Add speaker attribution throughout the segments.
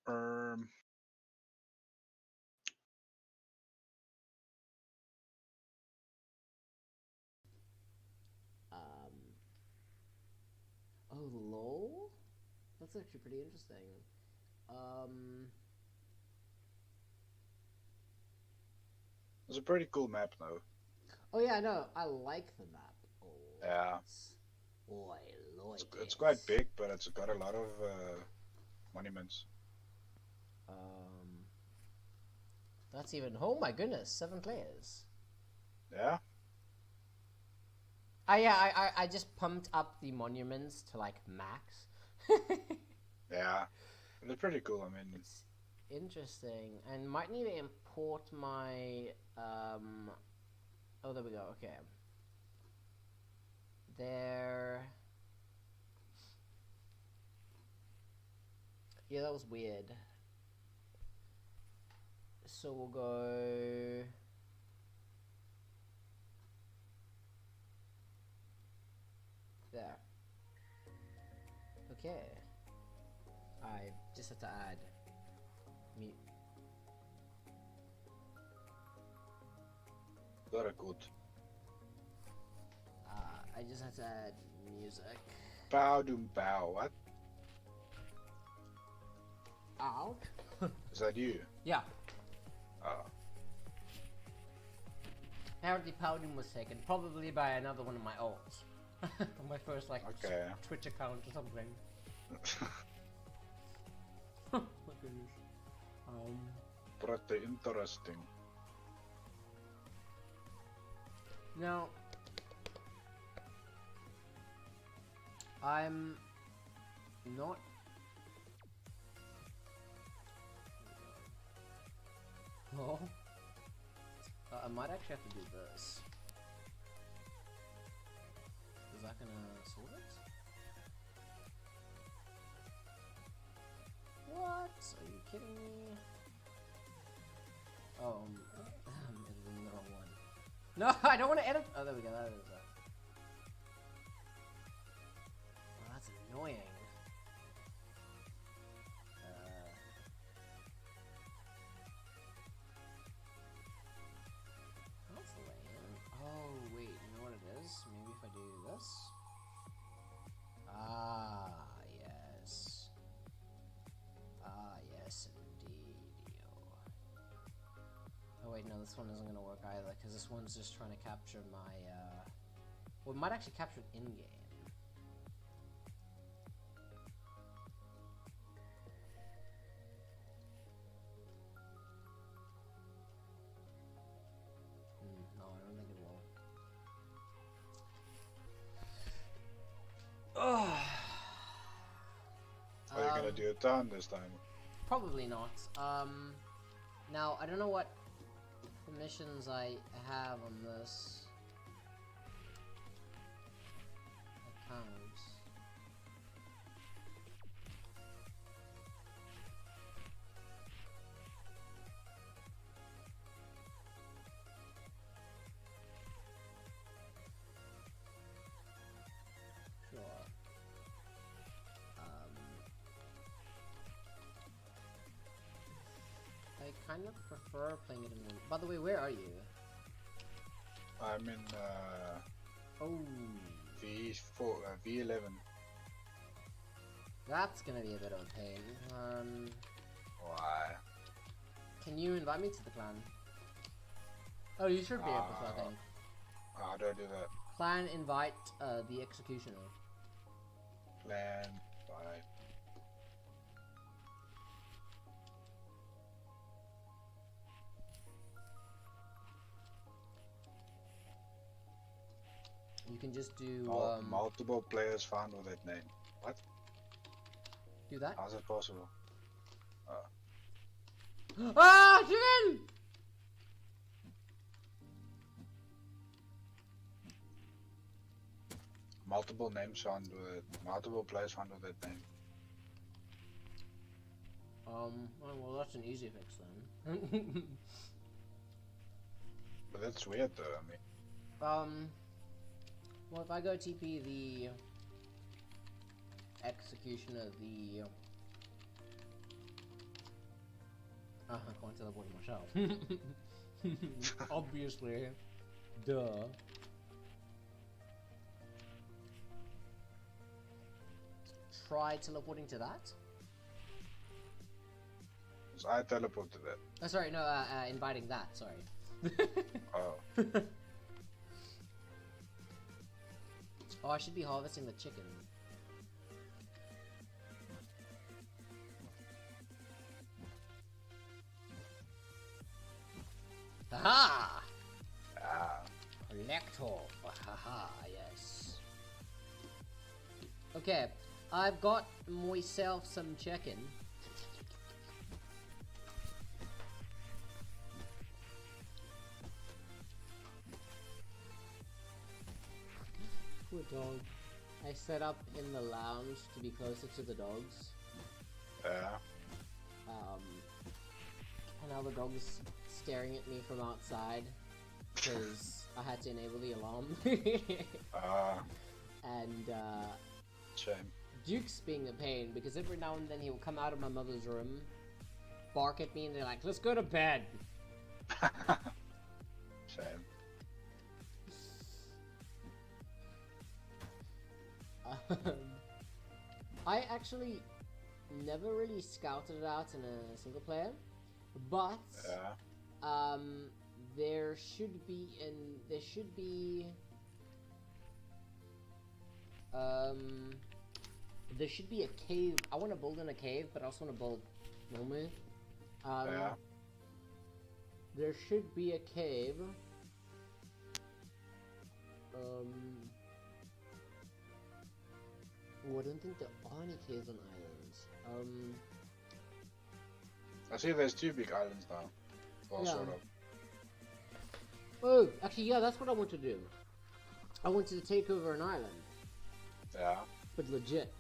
Speaker 1: Um,
Speaker 2: Um, oh, lol? That's actually pretty interesting. Um,
Speaker 1: it's a pretty cool map though.
Speaker 2: oh yeah, no, I like the map a
Speaker 1: Yeah,
Speaker 2: lot. Oh, I like
Speaker 1: it's quite
Speaker 2: it.
Speaker 1: big, but it's got a lot of monuments.
Speaker 2: Um, that's even. Oh my goodness, 7 players.
Speaker 1: Yeah,
Speaker 2: Yeah, I just pumped up the monuments to like max.
Speaker 1: yeah, it's pretty cool. I mean,
Speaker 2: It's interesting, and might need to import my Oh, there we go. Okay, there. Yeah, that was weird. So we'll go there. Okay. I just had to add mute.
Speaker 1: very good.
Speaker 2: I just had to add music.
Speaker 1: Bow doom bow. What
Speaker 2: Ouch.
Speaker 1: is that? You?
Speaker 2: Yeah.
Speaker 1: Oh,
Speaker 2: Apparently Paladin was taken, probably by another one of my alts. My first like
Speaker 1: okay.
Speaker 2: Twitch account or something. My goodness. Um.
Speaker 1: Pretty interesting.
Speaker 2: Now I'm not. Oh. I might actually have to do this. Is that gonna solve it? What? Are you kidding me? Oh, I'm editing the wrong one. No, I don't want to edit. Oh, there we go. That is it. Oh, that's annoying. That's lame. Oh, wait. You know what it is? Maybe if I do this. Ah, yes. Ah, yes, indeed. Oh wait, no, this one isn't gonna work either, because this one's just trying to capture my, well, it might actually capture it in-game. No, I don't think it will.
Speaker 1: Are you gonna do a turn this time?
Speaker 2: Probably not. Now, I don't know what permissions I have on this account. Sure. Um, I kind of prefer playing it in. By the way, where are you?
Speaker 1: I'm in
Speaker 2: Oh,
Speaker 1: V4, V11.
Speaker 2: that's gonna be a bit of a pain.
Speaker 1: Why?
Speaker 2: Can you invite me to the clan? Oh, you should be able to, I
Speaker 1: Uh,
Speaker 2: think.
Speaker 1: how do I do that?
Speaker 2: Clan invite the executioner.
Speaker 1: Plan by.
Speaker 2: You can just do
Speaker 1: Multiple players found with that name. What?
Speaker 2: do that.
Speaker 1: How's it possible?
Speaker 2: Ah, chicken!
Speaker 1: Multiple players found with that name.
Speaker 2: Well, that's an easy fix then.
Speaker 1: But that's weird though. I mean,
Speaker 2: um, well, if I go TP the executioner, the I can't teleport myself. Obviously. Duh. Try teleporting to that?
Speaker 1: So I teleported it.
Speaker 2: Oh, sorry, no, inviting that, sorry.
Speaker 1: Oh.
Speaker 2: Oh, I should be harvesting the chicken. Aha!
Speaker 1: Ah.
Speaker 2: Collector. Haha, yes. Okay, I've got myself some chicken. Poor dog. I set up in the lounge to be closer to the dogs.
Speaker 1: Yeah.
Speaker 2: And now the dog's staring at me from outside because I had to enable the alarm. And
Speaker 1: Shame.
Speaker 2: Duke's being a pain because every now and then he'll come out of my mother's room, bark at me, and they're like, "Let's go to bed."
Speaker 1: Shame.
Speaker 2: I actually never really scouted it out in a single player, but
Speaker 1: Yeah.
Speaker 2: there should be there should be a cave. I want to build in a cave, but I also want to build normally.
Speaker 1: Yeah.
Speaker 2: There should be a cave. Oh, I don't think there are any caves on islands.
Speaker 1: I see there's 2 big islands now. Well,
Speaker 2: Yeah.
Speaker 1: sort of.
Speaker 2: Oh, actually, yeah, that's what I want to do. I wanted to take over an island,
Speaker 1: Yeah.
Speaker 2: but legit.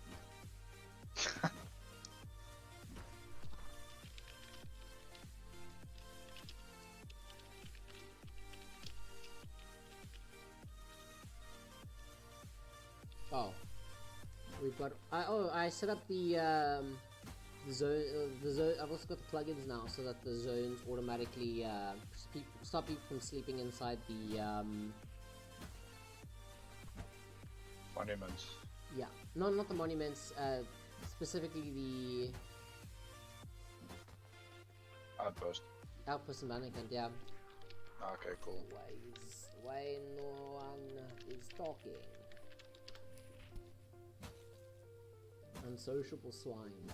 Speaker 2: Oh, we've got. I set up the zone. The zone. I've also got the plugins now, so that the zones automatically stop people from sleeping inside the
Speaker 1: Monuments.
Speaker 2: Yeah, no, not the monuments. Specifically the
Speaker 1: Outpost.
Speaker 2: outpost and mannequin. Yeah.
Speaker 1: Okay, cool.
Speaker 2: Why no one is talking? Unsociable swine.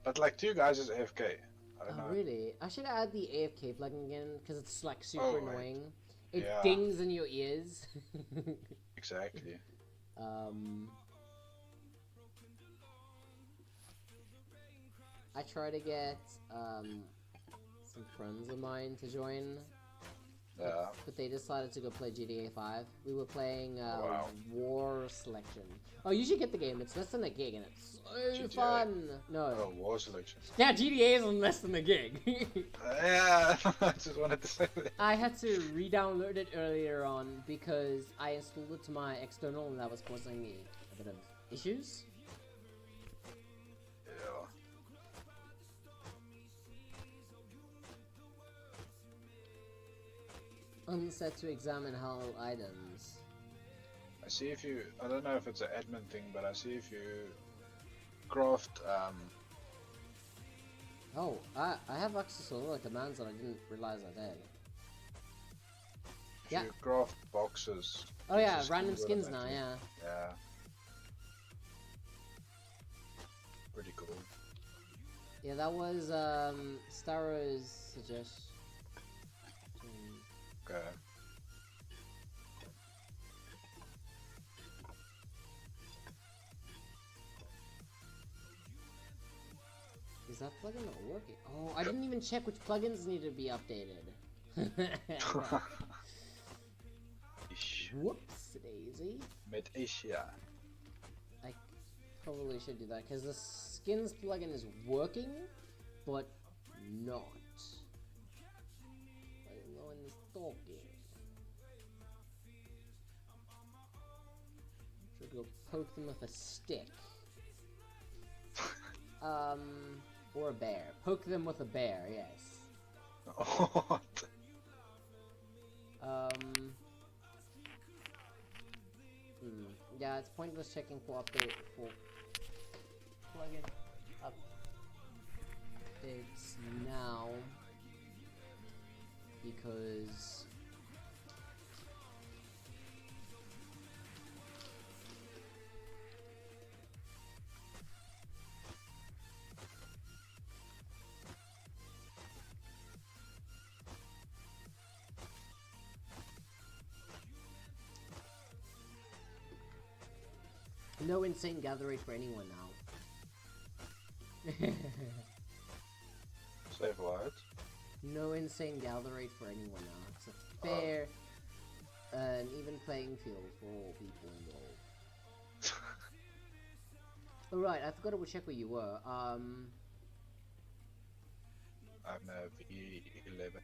Speaker 1: But like 2 guys is AFK. I don't
Speaker 2: Oh,
Speaker 1: know.
Speaker 2: really? I should add the AFK plugin again because it's like super
Speaker 1: Oh, wait.
Speaker 2: annoying. It
Speaker 1: Yeah.
Speaker 2: dings in your ears.
Speaker 1: Exactly.
Speaker 2: I try to get some friends of mine to join,
Speaker 1: Yeah.
Speaker 2: but they decided to go play GTA 5. We were playing
Speaker 1: Wow.
Speaker 2: War Selection. Oh, you should get the game. It's less than a gig and it's so
Speaker 1: GTA.
Speaker 2: fun. No.
Speaker 1: Oh, War Selection.
Speaker 2: Yeah, GTA is on less than a gig.
Speaker 1: Yeah, I just wanted to say that.
Speaker 2: I had to re-download it earlier on because I installed it to my external and that was causing me a bit of issues.
Speaker 1: Yeah.
Speaker 2: Unset to examine hull items.
Speaker 1: I see if you, I don't know if it's an admin thing, but I see if you craft,
Speaker 2: Oh, I have access to all the commands that I didn't realize I did.
Speaker 1: if
Speaker 2: Yeah.
Speaker 1: you craft boxes.
Speaker 2: Oh yeah,
Speaker 1: just
Speaker 2: random skins now,
Speaker 1: automatically.
Speaker 2: yeah.
Speaker 1: Yeah. Pretty cool.
Speaker 2: Yeah, that was Starrow's suggestion.
Speaker 1: Okay.
Speaker 2: Is that plugin not working? Oh, I didn't even check which plugins need to be updated.
Speaker 1: Ish.
Speaker 2: Whoops, daisy.
Speaker 1: Met Asia.
Speaker 2: I probably should do that because the skins plugin is working, but not. No one is talking. Should go poke them with a stick. Or a bear. Poke them with a bear, yes.
Speaker 1: What?
Speaker 2: Yeah, it's pointless checking for update for plugin updates now because no insane gather rate for anyone now.
Speaker 1: Save what?
Speaker 2: No insane gather rate for anyone now. It's a fair and even playing field for all people involved. Alright, I forgot to check where you were.
Speaker 1: I'm a V11.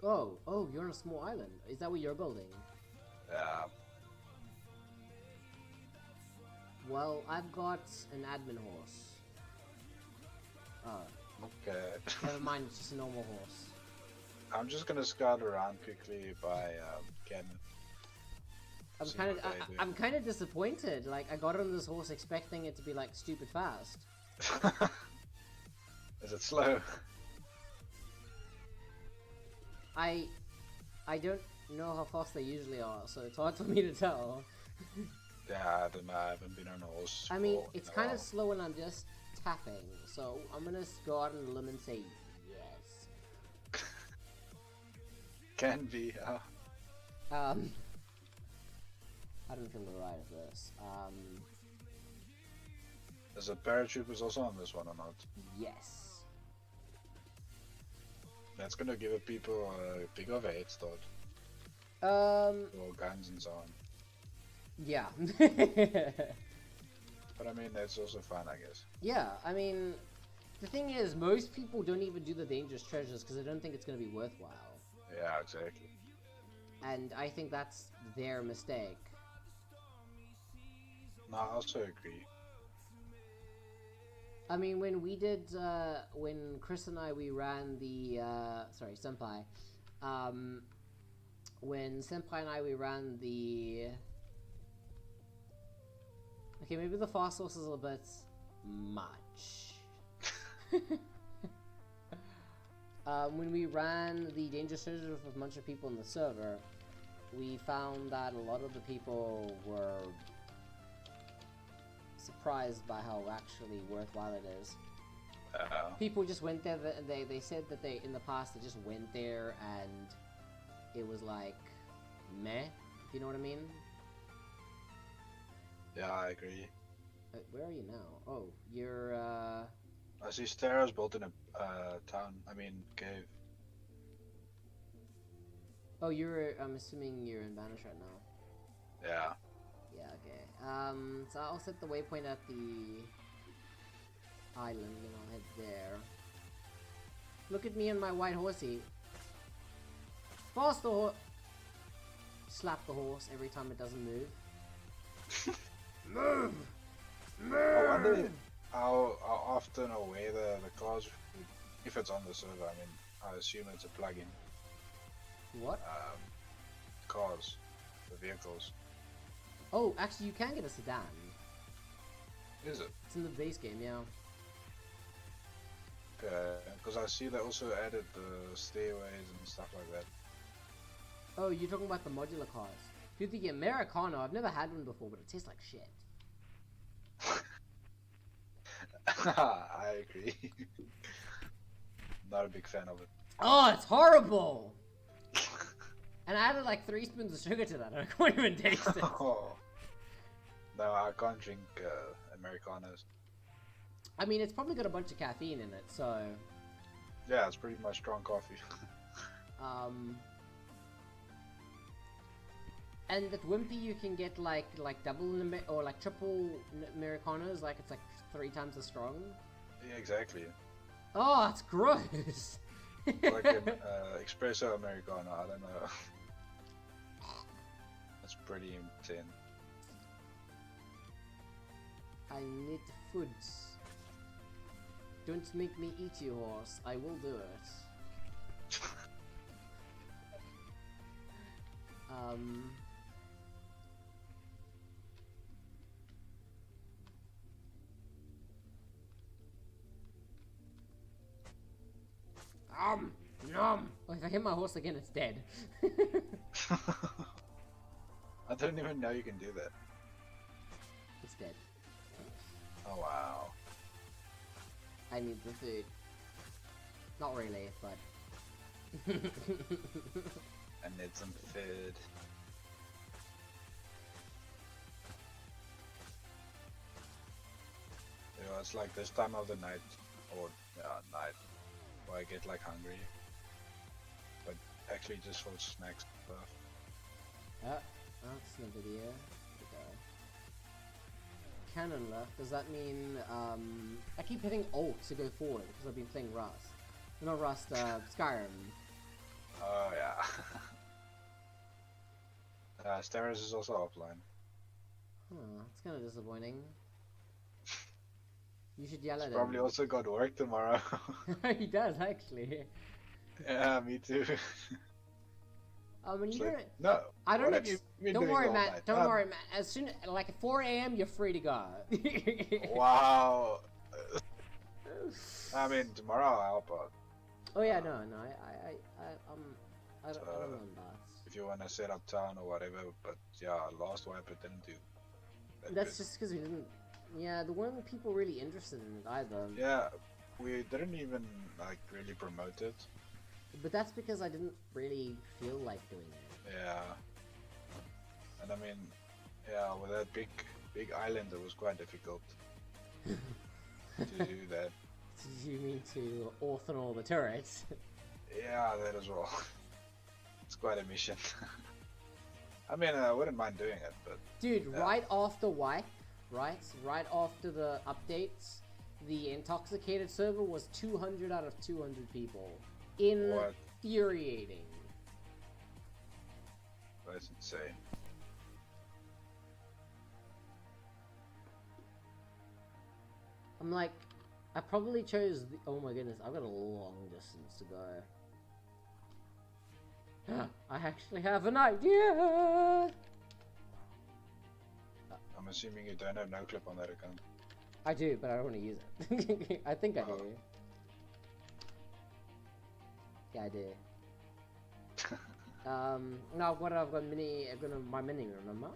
Speaker 2: Oh, you're on a small island. Is that what you're building?
Speaker 1: Yeah.
Speaker 2: Well, I've got an admin horse. Oh.
Speaker 1: Okay.
Speaker 2: Never mind, it's just a normal horse.
Speaker 1: I'm just gonna scout around quickly by cannon.
Speaker 2: I'm kind of disappointed. Like, I got on this horse expecting it to be like stupid fast.
Speaker 1: Is it slow?
Speaker 2: I don't know how fast they usually are, so it's hard for me to tell.
Speaker 1: Yeah, I don't know. I haven't been on a horse.
Speaker 2: I mean, it's kind of slow when I'm just tapping, so I'm gonna go out on a limb and say yes.
Speaker 1: Can be.
Speaker 2: I don't feel the right of this.
Speaker 1: Is the paratroopers also on this one or not?
Speaker 2: Yes.
Speaker 1: That's gonna give people a big of a head start. Or guns and so on.
Speaker 2: Yeah.
Speaker 1: But I mean, that's also fun, I guess.
Speaker 2: Yeah, I mean, the thing is, most people don't even do the dangerous treasures because they don't think it's gonna be worthwhile.
Speaker 1: Yeah, exactly.
Speaker 2: And I think that's their mistake.
Speaker 1: No, I also agree.
Speaker 2: I mean, when we did, when Chris and we ran the, sorry, Senpai, when Senpai and we ran the, okay, maybe the fast source is a bit much. When we ran the dangerous treasure with a bunch of people in the server, we found that a lot of the people were surprised by how actually worthwhile it is. People just went there, they said that they, in the past, they just went there and it was like, meh, if you know what I mean?
Speaker 1: Yeah, I agree.
Speaker 2: Where are you now? Oh, you're,
Speaker 1: I see stairs built in a town, cave.
Speaker 2: Oh, I'm assuming you're in Banish right now.
Speaker 1: Yeah.
Speaker 2: Yeah, okay. So I'll set the waypoint at the island and I'll head there. Look at me and my white horsey. Faster horse! Slap the horse every time it doesn't move. Move! Move!
Speaker 1: I wonder how often or whether the cars, if it's on the server, I assume it's a plugin.
Speaker 2: What?
Speaker 1: Cars. The vehicles.
Speaker 2: Oh, actually you can get a sedan.
Speaker 1: Is it?
Speaker 2: It's in the base game, yeah.
Speaker 1: Okay, because I see they also added the stairways and stuff like that.
Speaker 2: Oh, you're talking about the modular cars. Dude, the Americano, I've never had one before, but it tastes like shit.
Speaker 1: I agree. Not a big fan of it.
Speaker 2: Oh, it's horrible! And I added like 3 spoons of sugar to that, and I can't even taste it.
Speaker 1: Oh. No, I can't drink Americanos.
Speaker 2: I mean, it's probably got a bunch of caffeine in it, so...
Speaker 1: Yeah, it's pretty much strong coffee.
Speaker 2: And at Wimpy you can get like double or like triple Americanos, like it's like 3 times as strong.
Speaker 1: Yeah, exactly.
Speaker 2: Oh, it's gross!
Speaker 1: Like an espresso Americano, I don't know. That's pretty intense.
Speaker 2: I need foods. Don't make me eat you, horse. I will do it. Nom! Oh, if I hit my horse again, it's dead.
Speaker 1: I didn't even know you can do that.
Speaker 2: It's dead.
Speaker 1: Oh wow.
Speaker 2: I need the food. Not really, but...
Speaker 1: I need some food. Yeah, it's like this time of the night, or night, where I get like hungry. But actually just for snacks and stuff.
Speaker 2: That's no video. Cannon left. Does that mean I keep hitting Alt to go forward because I've been playing Rust. Not Rust, Skyrim.
Speaker 1: Oh yeah. Steris is also offline.
Speaker 2: Huh, that's kind of disappointing. You should yell at him.
Speaker 1: Probably also got work tomorrow.
Speaker 2: He does actually.
Speaker 1: Yeah, me too.
Speaker 2: When you're
Speaker 1: Like, no.
Speaker 2: I don't know. Don't worry,
Speaker 1: all
Speaker 2: Matt.
Speaker 1: night?
Speaker 2: Don't worry, Matt. As soon like at 4 a.m., you're free to go.
Speaker 1: Wow. I mean, tomorrow I'll help out.
Speaker 2: Oh yeah, no, I don't know that.
Speaker 1: If you wanna set up town or whatever, but yeah, last wipe it didn't do.
Speaker 2: That's just because we didn't. Yeah, there weren't people really interested in it either.
Speaker 1: Yeah, we didn't even like really promote it.
Speaker 2: But that's because I didn't really feel like doing it.
Speaker 1: Yeah. And I mean, yeah, with that big island, it was quite difficult to do that.
Speaker 2: You mean to orphan all the turrets?
Speaker 1: Yeah, that as well. It's quite a mission. I mean, I wouldn't mind doing it, but...
Speaker 2: Dude,
Speaker 1: yeah.
Speaker 2: right after wipe, right after the updates, the intoxicated server was 200 out of 200 people. Infuriating.
Speaker 1: That's insane.
Speaker 2: I'm like, I probably chose the, oh my goodness, I've got a long distance to go. I actually have an idea!
Speaker 1: I'm assuming you don't have no clip on that account.
Speaker 2: I do, but I don't want to use it. I think I do. Yeah, I do. No, I've got my mini, remember?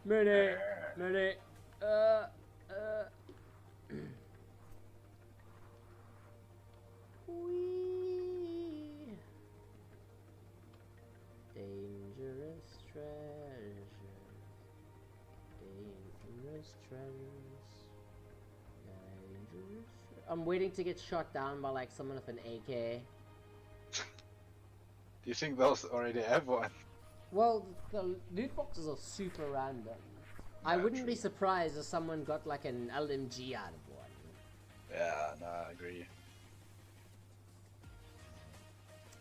Speaker 2: Mini! Whee! Dangerous treasures. Dangerous treasures. Dangerous. I'm waiting to get shot down by like someone with an AK.
Speaker 1: Do you think they'll already have one?
Speaker 2: Well, the loot boxes are super random.
Speaker 1: Yeah,
Speaker 2: I wouldn't
Speaker 1: true.
Speaker 2: be surprised if someone got like an LMG out of one.
Speaker 1: Yeah, no, I agree.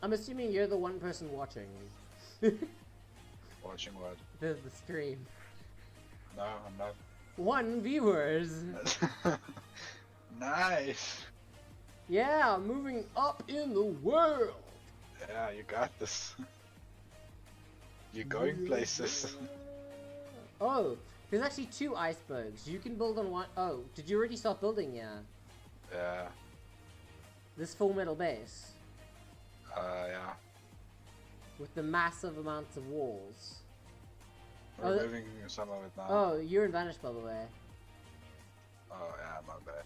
Speaker 2: I'm assuming you're the one person watching.
Speaker 1: Watching what?
Speaker 2: The stream.
Speaker 1: No, I'm not.
Speaker 2: 1 viewers!
Speaker 1: Nice!
Speaker 2: Yeah, moving up in the world!
Speaker 1: Yeah, you got this. You're going places.
Speaker 2: Oh, there's actually 2 icebergs. You can build on one. Oh, did you already start building? Yeah.
Speaker 1: Yeah.
Speaker 2: This full metal base.
Speaker 1: Yeah.
Speaker 2: With the massive amounts of walls.
Speaker 1: We're moving some of it now.
Speaker 2: Oh, you're in Vanish, by the way.
Speaker 1: Oh, yeah, my bad.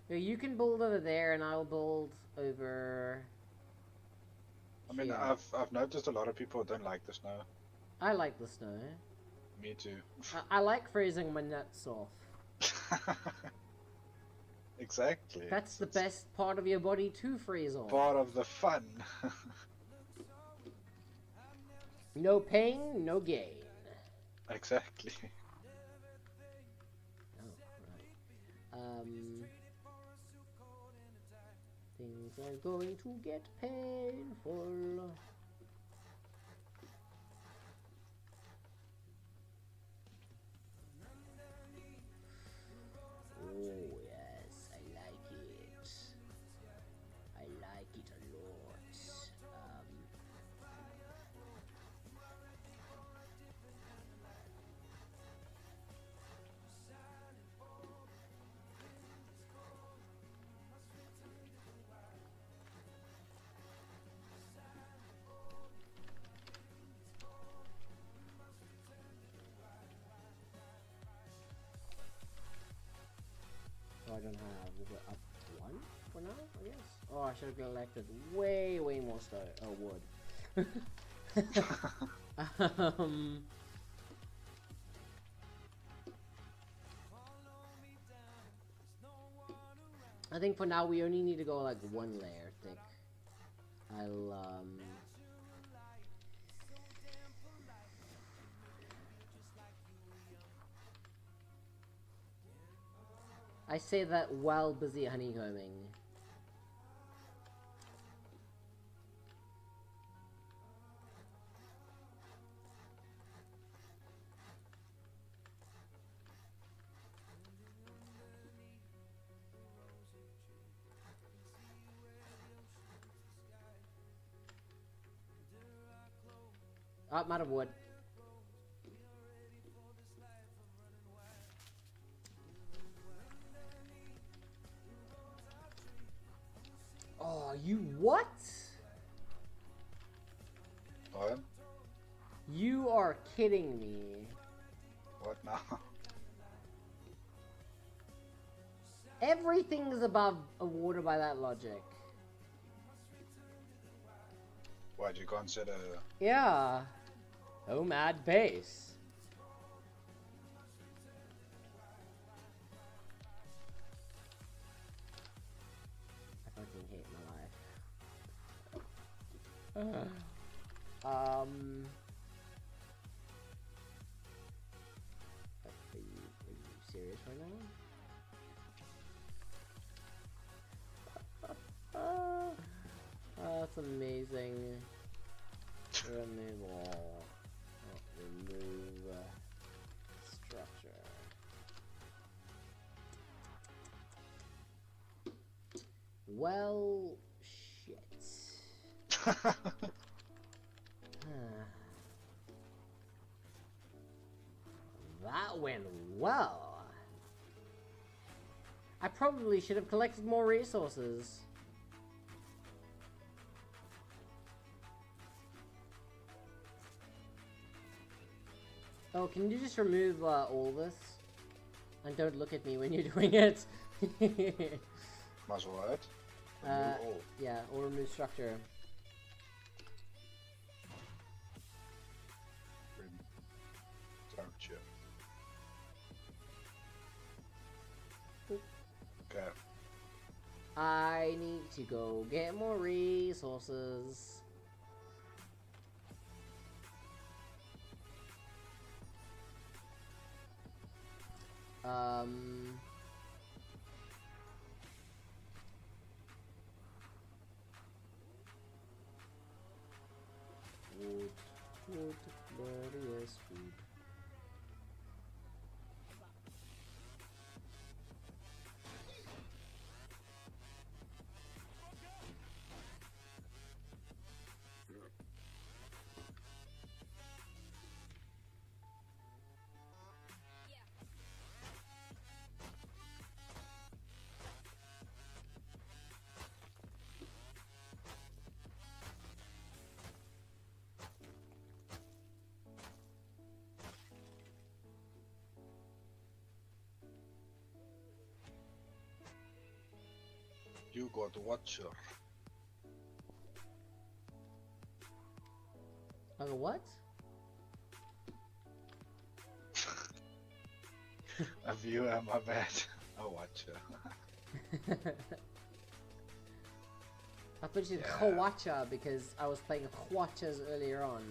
Speaker 2: Yeah, you can build over there, and I'll build over.
Speaker 1: I mean,
Speaker 2: here.
Speaker 1: I've noticed a lot of people don't like the snow.
Speaker 2: I like the snow.
Speaker 1: Me too.
Speaker 2: I like freezing my nuts off.
Speaker 1: Exactly.
Speaker 2: That's the best part of your body to freeze off.
Speaker 1: Part of the fun.
Speaker 2: No pain, no gain.
Speaker 1: Exactly.
Speaker 2: Oh, right. Things are going to get painful. don't have. We're up 1 for now, I guess. Oh, I should have collected way more wood. I think for now we only need to go like 1 layer thick. I say that while busy honeycombing. Oh, I'm out of wood. Oh, you what?
Speaker 1: What?
Speaker 2: You are kidding me.
Speaker 1: What now?
Speaker 2: Everything's above water by that logic.
Speaker 1: What, you consider...
Speaker 2: Yeah. Oh, mad base. I fucking hate my life. Are you serious right now? That's amazing. Remove all. Remove structure. Well, shit. That went well. I probably should have collected more resources. Oh, can you just remove all this? And don't look at me when you're doing it.
Speaker 1: Must what?
Speaker 2: Yeah, or remove structure.
Speaker 1: Structure. Okay.
Speaker 2: I need to go get more resources. Wood, glorious food.
Speaker 1: You got Watcher.
Speaker 2: Like a what?
Speaker 1: A viewer, my bad. A Watcher.
Speaker 2: I thought you said Kawacha because I was playing Kawachas earlier on.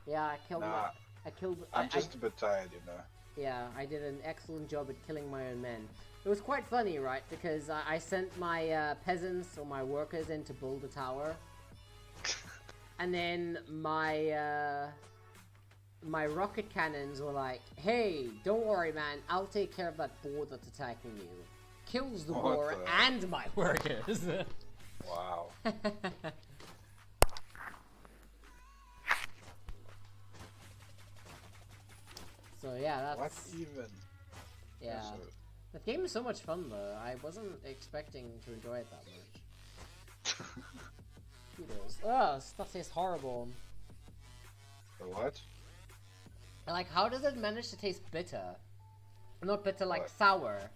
Speaker 2: Yeah, I killed
Speaker 1: I'm just a bit tired, you know.
Speaker 2: Yeah, I did an excellent job at killing my own men. It was quite funny, right? Because I sent my peasants or my workers in to build a tower. And then my my rocket cannons were like, hey, don't worry, man. I'll take care of that boar that's attacking you. Kills the boar and my workers.
Speaker 1: Wow.
Speaker 2: So yeah, that's...
Speaker 1: What even?
Speaker 2: Yeah. That game is so much fun though. I wasn't expecting to enjoy it that much. Kudos. Oh, stuff tastes horrible.
Speaker 1: The what?
Speaker 2: Like, how does it manage to taste bitter? Not bitter, like
Speaker 1: What?
Speaker 2: sour.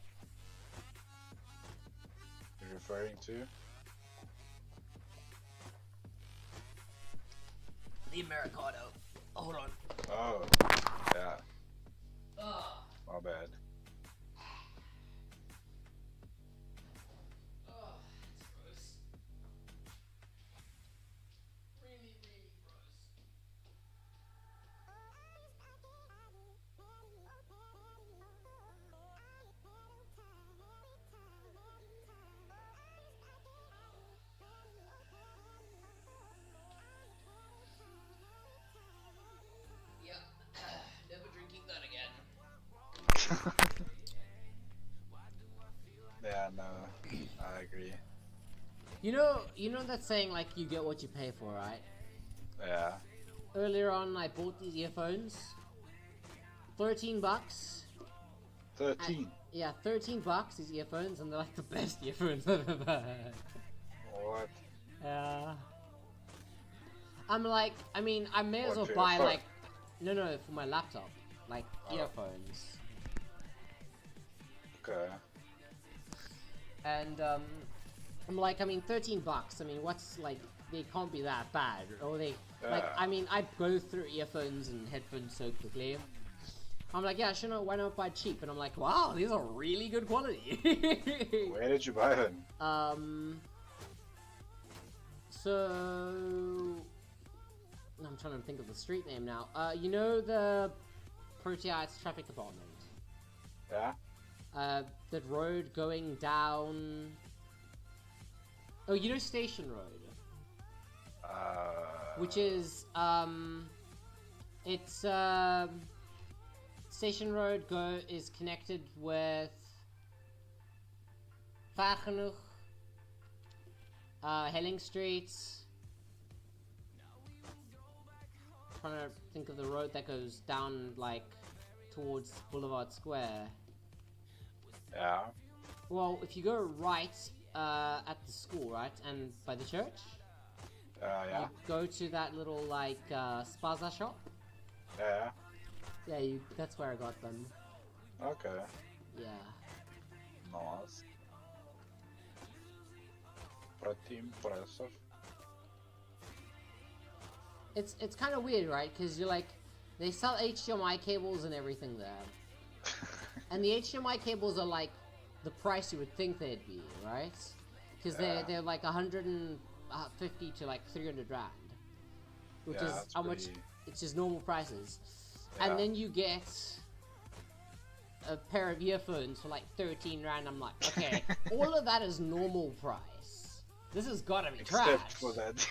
Speaker 1: referring to?
Speaker 2: The Americano. Hold on.
Speaker 1: Oh, yeah.
Speaker 2: Oh.
Speaker 1: My bad.
Speaker 2: Oh, that's gross. Really, really gross. Yeah, never drinking that again.
Speaker 1: Yeah, no, I agree.
Speaker 2: You know that saying like you get what you pay for, right?
Speaker 1: Yeah.
Speaker 2: Earlier on, I bought these earphones. $13.
Speaker 1: 13.
Speaker 2: Yeah, $13. These earphones, and they're like the best earphones I've ever had.
Speaker 1: What?
Speaker 2: Yeah. I'm like, I mean, I may as
Speaker 1: What,
Speaker 2: well
Speaker 1: for your
Speaker 2: buy
Speaker 1: phone?
Speaker 2: like, no, for my laptop, like
Speaker 1: Oh.
Speaker 2: earphones.
Speaker 1: Okay.
Speaker 2: And I'm like, I mean, $13. I mean, what's like? They can't be that bad, or they like.
Speaker 1: Yeah.
Speaker 2: I mean, I go through earphones and headphones so quickly. I'm like, yeah, sure, no, why not buy cheap? And I'm like, wow, these are really good quality.
Speaker 1: Where did you buy them?
Speaker 2: So I'm trying to think of the street name now. You know the Proteites traffic department.
Speaker 1: Yeah.
Speaker 2: That road going down. Oh, you know Station Road, which is it's Station Road is connected with Vagenhoek, Helling Street. Trying to think of the road that goes down like towards Boulevard Square.
Speaker 1: Yeah.
Speaker 2: Well, if you go right at the school, right, and by the church,
Speaker 1: Yeah.
Speaker 2: you go to that little like spaza shop.
Speaker 1: Yeah.
Speaker 2: Yeah, that's where I got them.
Speaker 1: Okay.
Speaker 2: Yeah.
Speaker 1: Nice. Pretty impressive.
Speaker 2: It's kind of weird, right? Because you're like, they sell HDMI cables and everything there, and the HDMI cables are like the price you would think they'd be, right? Because they're like 150 to like 300 rand, which is how much. It's just normal prices, and then you get a pair of earphones for like 13 rand. I'm like, okay, all of that is normal price. This has gotta be trash.
Speaker 1: Except for that.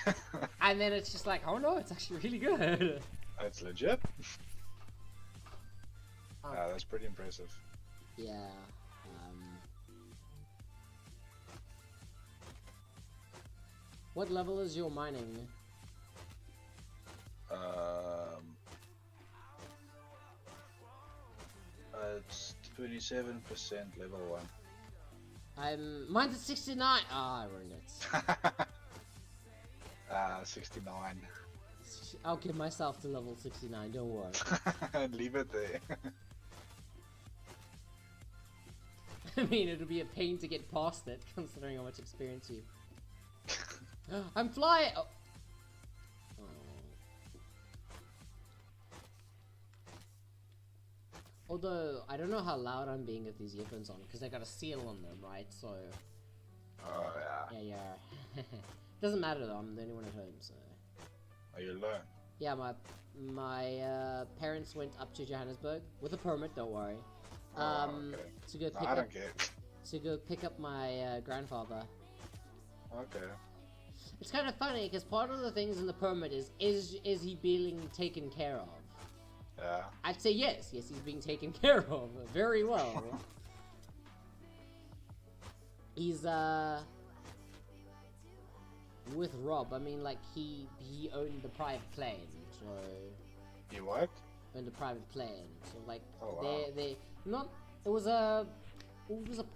Speaker 2: And then it's just like, oh no, it's actually really good.
Speaker 1: That's legit. That's pretty impressive.
Speaker 2: Yeah. What level is your mining?
Speaker 1: It's 27% level 1.
Speaker 2: Mine's at 69. Ah, I ruined it.
Speaker 1: 69.
Speaker 2: I'll give myself to level 69, don't worry.
Speaker 1: And leave it there.
Speaker 2: I mean, it'll be a pain to get past it, considering how much experience you... I'm flying! Oh. Although, I don't know how loud I'm being with these earphones on, because I got a seal on them, right? So...
Speaker 1: Oh, yeah.
Speaker 2: Yeah. Doesn't matter though, I'm the only one at home, so...
Speaker 1: Oh, you learn.
Speaker 2: Yeah, my parents went up to Johannesburg with a permit, don't worry.
Speaker 1: Okay.
Speaker 2: To go pick
Speaker 1: I
Speaker 2: up...
Speaker 1: don't care.
Speaker 2: To go pick up my grandfather.
Speaker 1: Okay.
Speaker 2: It's kind of funny, because part of the things in the permit is he being taken care of?
Speaker 1: Yeah.
Speaker 2: I'd say yes, he's being taken care of, very well. He's, with Rob, I mean, like, he owned the private plane, so...
Speaker 1: You what?
Speaker 2: Owned a private plane, so, like,
Speaker 1: Oh, wow.
Speaker 2: they not... It was a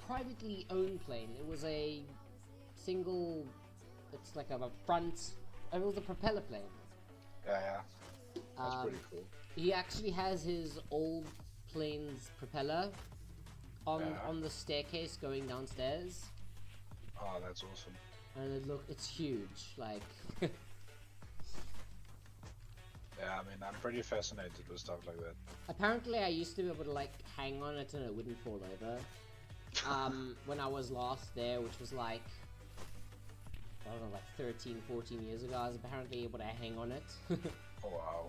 Speaker 2: privately owned plane. It was a single... It's like a front... It was a propeller plane.
Speaker 1: Yeah. That's pretty cool.
Speaker 2: He actually has his old plane's propeller on the staircase going downstairs.
Speaker 1: Oh, that's awesome.
Speaker 2: And it's huge. Like,
Speaker 1: Yeah, I mean, I'm pretty fascinated with stuff like that.
Speaker 2: apparently I used to be able to like hang on it and it wouldn't fall over. When I was last there, which was like, I don't know, like 13, 14 years ago, I was apparently able to hang on it.
Speaker 1: Oh, wow.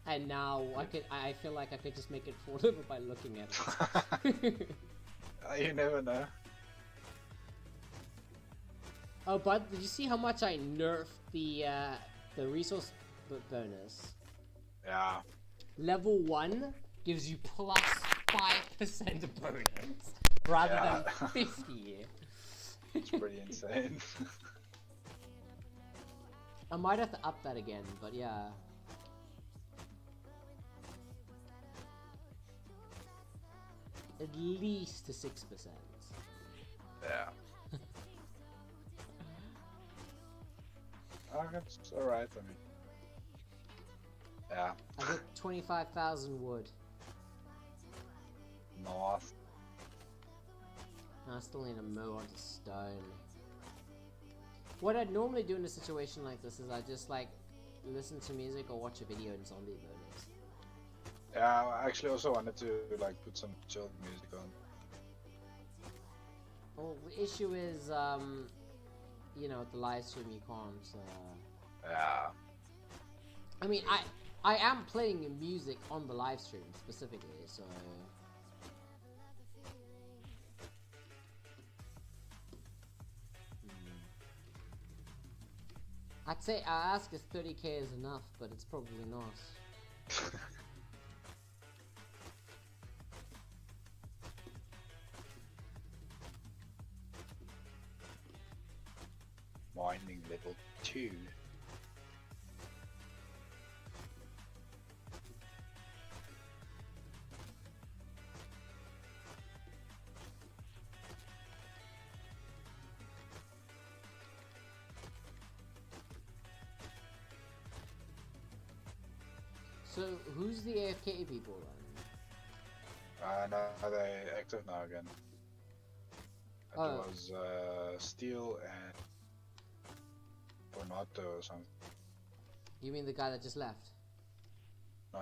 Speaker 2: And now I feel like I could just make it fall over by looking at it.
Speaker 1: You never know.
Speaker 2: Oh, but did you see how much I nerfed the resource bonus?
Speaker 1: Yeah.
Speaker 2: Level 1 gives you plus 5% bonus rather than 50.
Speaker 1: It's pretty insane.
Speaker 2: I might have to up that again, but yeah. At least to 6%.
Speaker 1: Yeah. Oh, that's alright, I mean. Yeah.
Speaker 2: I got 25,000 wood.
Speaker 1: North.
Speaker 2: I still need to mow onto stone. What I'd normally do in a situation like this is I just like listen to music or watch a video in zombie bonus.
Speaker 1: Yeah, I actually also wanted to like put some chill music on.
Speaker 2: Well, the issue is, you know, with the live stream you can't.
Speaker 1: Yeah.
Speaker 2: I mean, I am playing music on the live stream specifically, so. I'd say I ask if 30k is enough, but it's probably not.
Speaker 1: Mining level 2.
Speaker 2: So, who's the AFK people then?
Speaker 1: No, they're active now again. It was Steel and Bonato or something.
Speaker 2: You mean the guy that just left?
Speaker 1: No,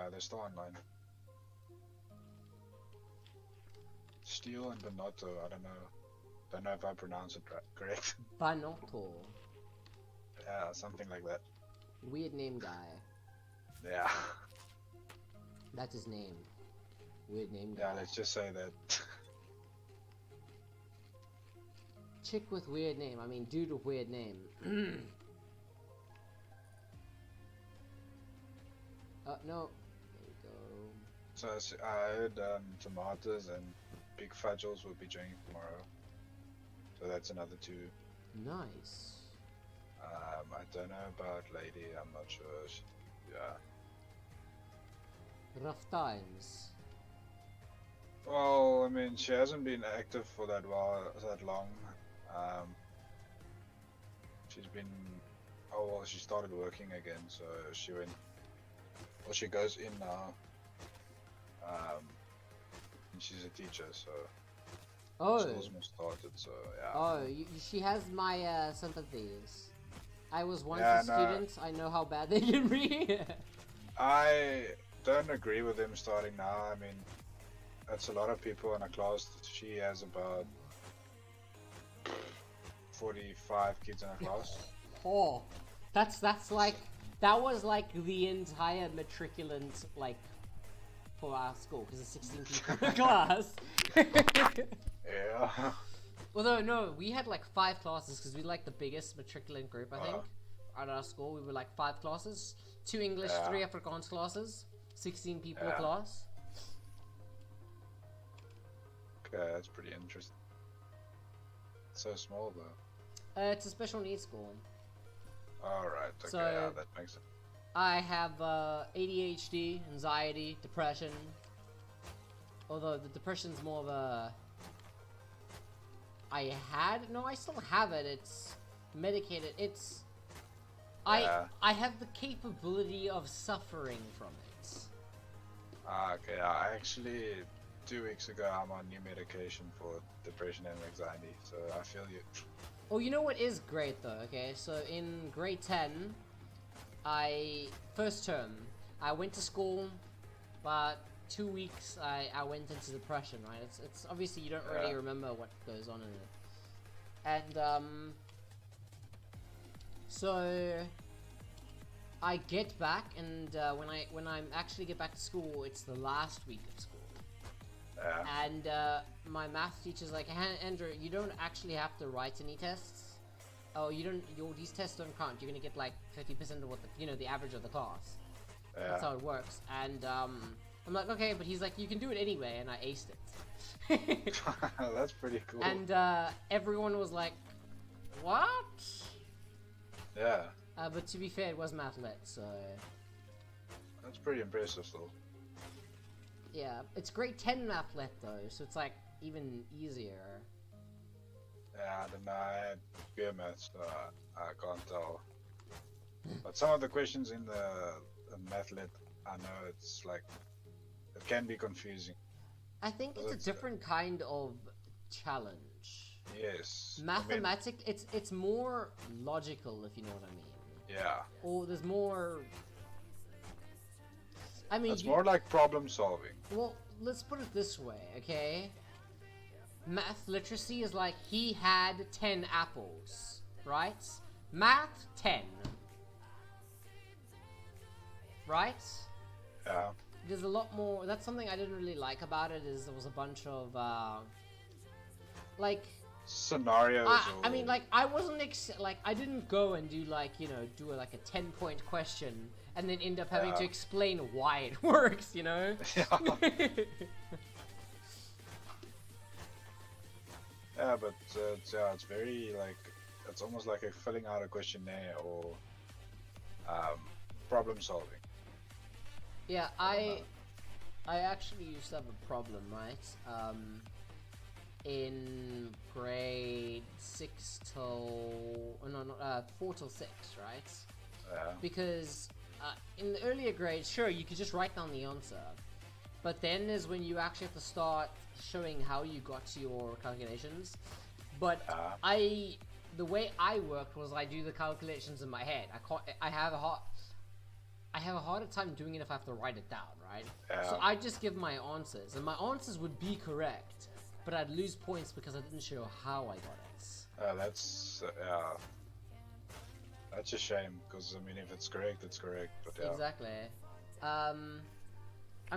Speaker 1: they're still online. Steel and Bonato, I don't know if I pronounce it correct.
Speaker 2: Banotto.
Speaker 1: Yeah, something like that.
Speaker 2: Weird name guy.
Speaker 1: Yeah.
Speaker 2: That's his name. Weird name guy.
Speaker 1: Yeah, let's just say that.
Speaker 2: Chick with weird name. I mean, dude with weird name. No. There we go.
Speaker 1: So I heard Tomatoes and Big Fudgles will be joining tomorrow. So that's another 2.
Speaker 2: Nice.
Speaker 1: I don't know about Lady, I'm not sure. Yeah.
Speaker 2: Rough times.
Speaker 1: Well, I mean, she hasn't been active for that long. She's been. Oh well, she started working again, so she went. Well, she goes in now. And she's a teacher, so.
Speaker 2: Oh.
Speaker 1: School's almost started, so yeah.
Speaker 2: Oh, she has my sympathies. I was once
Speaker 1: Yeah,
Speaker 2: a student. I know how bad they can be.
Speaker 1: I don't agree with him starting now. I mean, that's a lot of people in a class. She has about 45 kids in a class.
Speaker 2: Oh, that's like that was like the entire matriculant like for our school because there's 16 people in the class.
Speaker 1: Yeah.
Speaker 2: Although no, we had like 5 classes because we like the biggest matriculant group I think at our school. We were like 5 classes, 2 English, 3 Afrikaans classes, 16 people a class.
Speaker 1: Okay, that's pretty interesting. It's so small though.
Speaker 2: It's a special needs school.
Speaker 1: Alright, okay,
Speaker 2: So,
Speaker 1: yeah, that makes sense.
Speaker 2: I have ADHD, anxiety, depression. Although the depression's more of a... I still have it. It's medicated. It's...
Speaker 1: Yeah.
Speaker 2: I have the capability of suffering from it.
Speaker 1: Okay, I actually 2 weeks ago, I'm on new medication for depression and anxiety, so I feel you.
Speaker 2: Oh, you know what is great though? Okay, so in grade 10, first term, I went to school, but 2 weeks I went into depression, right? It's obviously you don't really remember what goes on in it. And so I get back, and when I actually get back to school, it's the last week of school. And my math teacher's like, Andrew, you don't actually have to write any tests. Oh, these tests don't count. You're gonna get like 50% of what the average of the class. That's how it works. And I'm like, okay, but he's like, you can do it anyway, and I aced it.
Speaker 1: That's pretty cool.
Speaker 2: And everyone was like, what?
Speaker 1: Yeah.
Speaker 2: But to be fair, it was math lit, so
Speaker 1: that's pretty impressive, though.
Speaker 2: Yeah, it's grade 10 math lit though, so it's like even easier.
Speaker 1: Yeah, I don't know. I had pure maths, so I can't tell. But some of the questions in the math lit, I know it's like it can be confusing.
Speaker 2: I think it's a different kind of challenge.
Speaker 1: Yes.
Speaker 2: Mathematic, it's more logical, if you know what I mean.
Speaker 1: Yeah.
Speaker 2: Or there's more. I mean,
Speaker 1: it's more like problem solving.
Speaker 2: Well, let's put it this way, okay? Math literacy is like he had 10 apples, right? Math 10. Right?
Speaker 1: Yeah.
Speaker 2: There's a lot more. That's something I didn't really like about it. Is there was a bunch of like
Speaker 1: scenarios.
Speaker 2: I mean, like I wasn't like I didn't go and do like do like a 10-point question and then end up having to explain why it works.
Speaker 1: Yeah. Yeah, but it's very like it's almost like filling out a questionnaire or problem solving.
Speaker 2: Yeah, I actually used to have a problem, right? In grade 6 till 4 till 6, right?
Speaker 1: Yeah.
Speaker 2: Because in the earlier grades, sure, you could just write down the answer, but then is when you actually have to start showing how you got to your calculations. But the way I worked was I do the calculations in my head. I have a harder time doing it if I have to write it down, right? So I just give my answers, and my answers would be correct, but I'd lose points because I didn't show how I got it.
Speaker 1: That's a shame, because I mean, if it's correct, it's correct. But yeah.
Speaker 2: Exactly. I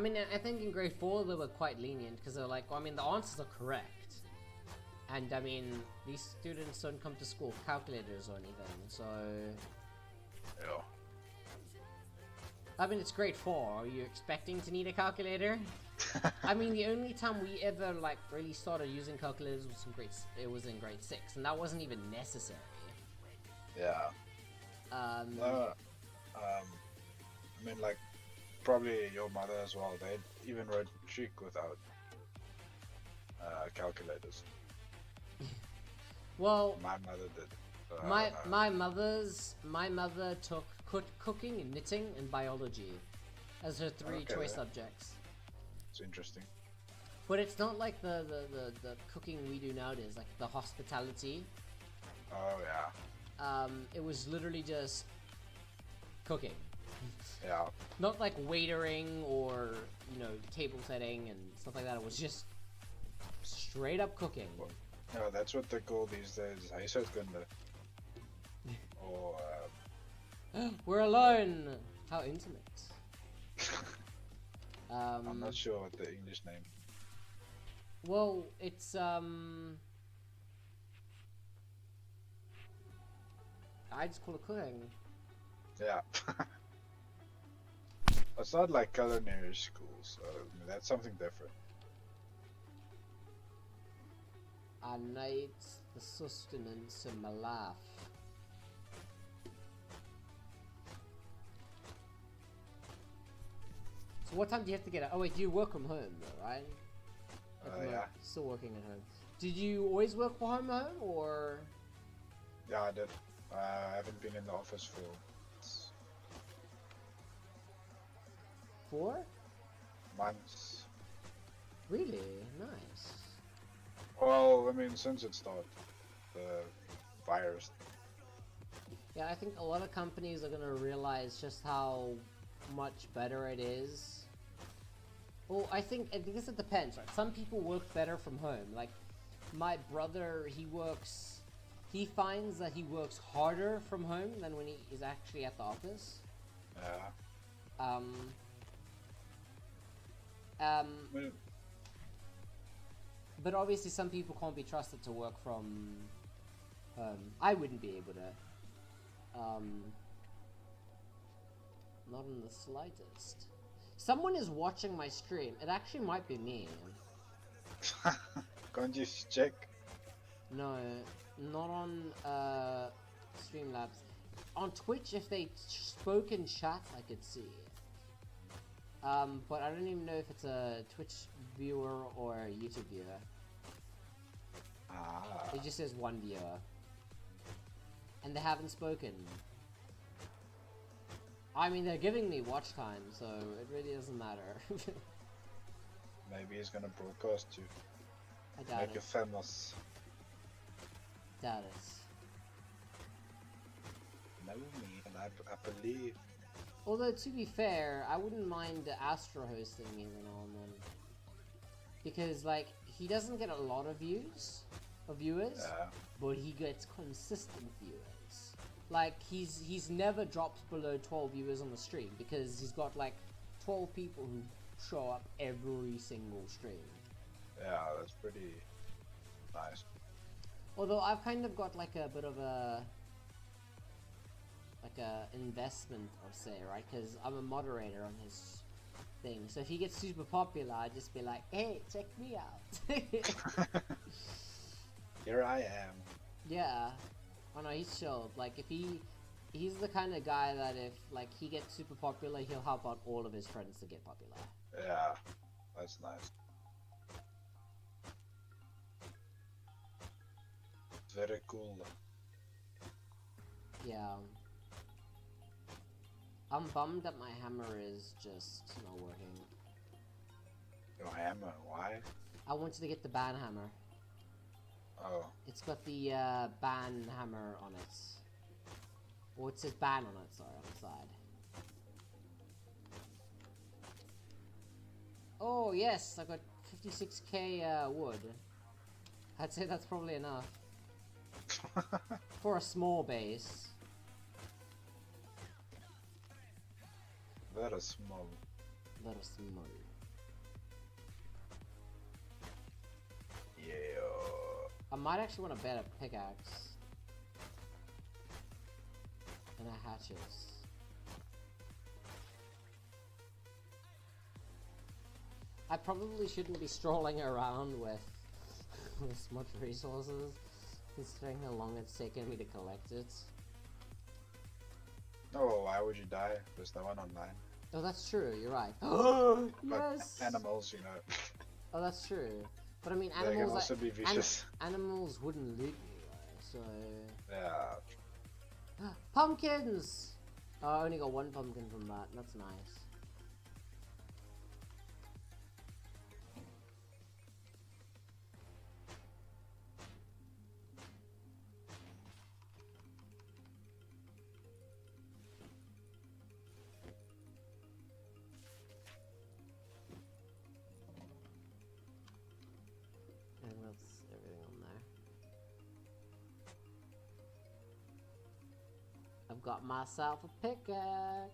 Speaker 2: mean, I think in grade 4 they were quite lenient because they're like, well, I mean, the answers are correct, and I mean, these students don't come to school with calculators or anything, so.
Speaker 1: Yeah.
Speaker 2: I mean, it's grade 4. Are you expecting to need a calculator? I mean, the only time we ever like really started using calculators was in grade 6, and that wasn't even necessary.
Speaker 1: Yeah. No. I mean, like, probably your mother as well. They even wrote trig without calculators.
Speaker 2: Well,
Speaker 1: my mother did.
Speaker 2: My mother took cooking and knitting and biology as her three choice subjects.
Speaker 1: It's interesting.
Speaker 2: But it's not like the cooking we do nowadays, like the hospitality.
Speaker 1: Oh yeah.
Speaker 2: It was literally just cooking.
Speaker 1: Yeah.
Speaker 2: Not like waitering or table setting and stuff like that. It was just straight up cooking.
Speaker 1: No, that's what they call these days huishoudkunde. Or
Speaker 2: we're alone. How intimate.
Speaker 1: I'm not sure what the English name.
Speaker 2: Well, it's I just call it cooking.
Speaker 1: Yeah. It's not like culinary school, so that's something different.
Speaker 2: I need the sustenance of my life. So what time do you have to get up? Oh wait, you work from home though, right?
Speaker 1: Yeah.
Speaker 2: Still working at home. Did you always work from home or?
Speaker 1: Yeah, I did. I haven't been in the office for
Speaker 2: 4
Speaker 1: months.
Speaker 2: Really? Nice.
Speaker 1: Well, I mean, since it started, the virus.
Speaker 2: Yeah, I think a lot of companies are gonna realize just how much better it is. Well, I guess it depends, right? Some people work better from home. Like, my brother, he finds that he works harder from home than when he is actually at the office.
Speaker 1: Yeah.
Speaker 2: Um, um,
Speaker 1: Well,
Speaker 2: but obviously some people can't be trusted to work from home. I wouldn't be able to. Not in the slightest. Someone is watching my stream. It actually might be me.
Speaker 1: can't you check?
Speaker 2: No, not on Streamlabs. On Twitch, if they spoke in chat, I could see. But I don't even know if it's a Twitch viewer or a YouTube viewer.
Speaker 1: Ah.
Speaker 2: It just says one viewer. And they haven't spoken. I mean, they're giving me watch time, so it really doesn't matter.
Speaker 1: Maybe he's gonna broadcast you.
Speaker 2: I doubt
Speaker 1: Make
Speaker 2: it.
Speaker 1: you famous.
Speaker 2: Doubt it.
Speaker 1: No, man, I believe.
Speaker 2: Although, to be fair, I wouldn't mind Astro hosting me every now and then. Because, like, he doesn't get a lot of viewers,
Speaker 1: Yeah.
Speaker 2: but he gets consistent viewers. Like, he's never dropped below 12 viewers on the stream, because he's got, like, 12 people who show up every single stream.
Speaker 1: Yeah, that's pretty nice.
Speaker 2: Although, I've kind of got, like, a bit of a investment, I'd say, right? Because I'm a moderator on his thing. So if he gets super popular, I'd just be like, hey, check me out.
Speaker 1: Here I am.
Speaker 2: Yeah. Oh no, he's chilled. Like, if he's the kind of guy that if, like, he gets super popular, he'll help out all of his friends to get popular.
Speaker 1: Yeah, that's nice. Very cool.
Speaker 2: Yeah. I'm bummed that my hammer is just not working.
Speaker 1: Your hammer, why?
Speaker 2: I wanted to get the ban hammer.
Speaker 1: Oh.
Speaker 2: It's got the ban hammer on it. Or it says ban on it, sorry, on the side. Oh yes, I got 56k wood. I'd say that's probably enough. For a small base.
Speaker 1: Very small.
Speaker 2: Very small.
Speaker 1: Yeah.
Speaker 2: I might actually want a better pickaxe. And a hatches. I probably shouldn't be strolling around with this much resources, considering how long it's taken me to collect it.
Speaker 1: Oh, why would you die? There's no one online.
Speaker 2: Oh, that's true, you're right. Oh,
Speaker 1: But
Speaker 2: yes!
Speaker 1: animals, you know.
Speaker 2: Oh, that's true. But I mean,
Speaker 1: They can
Speaker 2: animals
Speaker 1: also be vicious.
Speaker 2: animals wouldn't loot me, right? So...
Speaker 1: Yeah.
Speaker 2: Pumpkins! Oh, I only got one pumpkin from that. That's nice. And that's everything on there. I've got myself a pickaxe.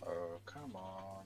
Speaker 1: Oh, come on.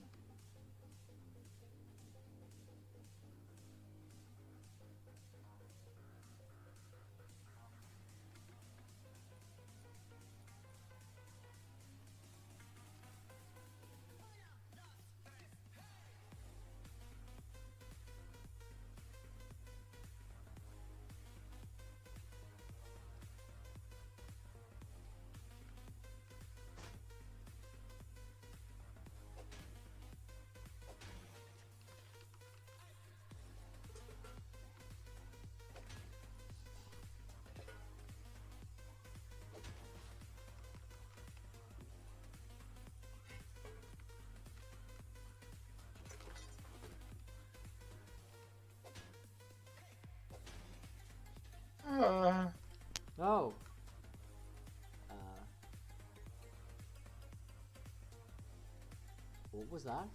Speaker 2: What was that?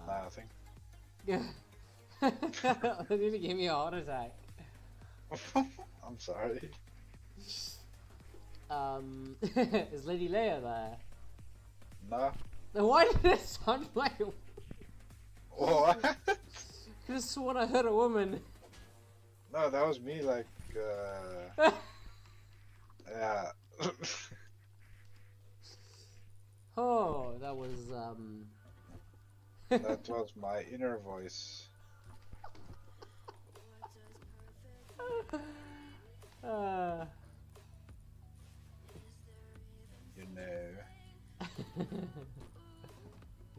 Speaker 1: Nothing.
Speaker 2: Yeah. That nearly gave me a heart attack.
Speaker 1: I'm sorry.
Speaker 2: Is Lady Leia there?
Speaker 1: No.
Speaker 2: Then why did it sound like a...
Speaker 1: What?
Speaker 2: I could have sworn I heard a woman.
Speaker 1: No, that was me, like, yeah.
Speaker 2: Oh, that was,
Speaker 1: That was my inner voice. You know,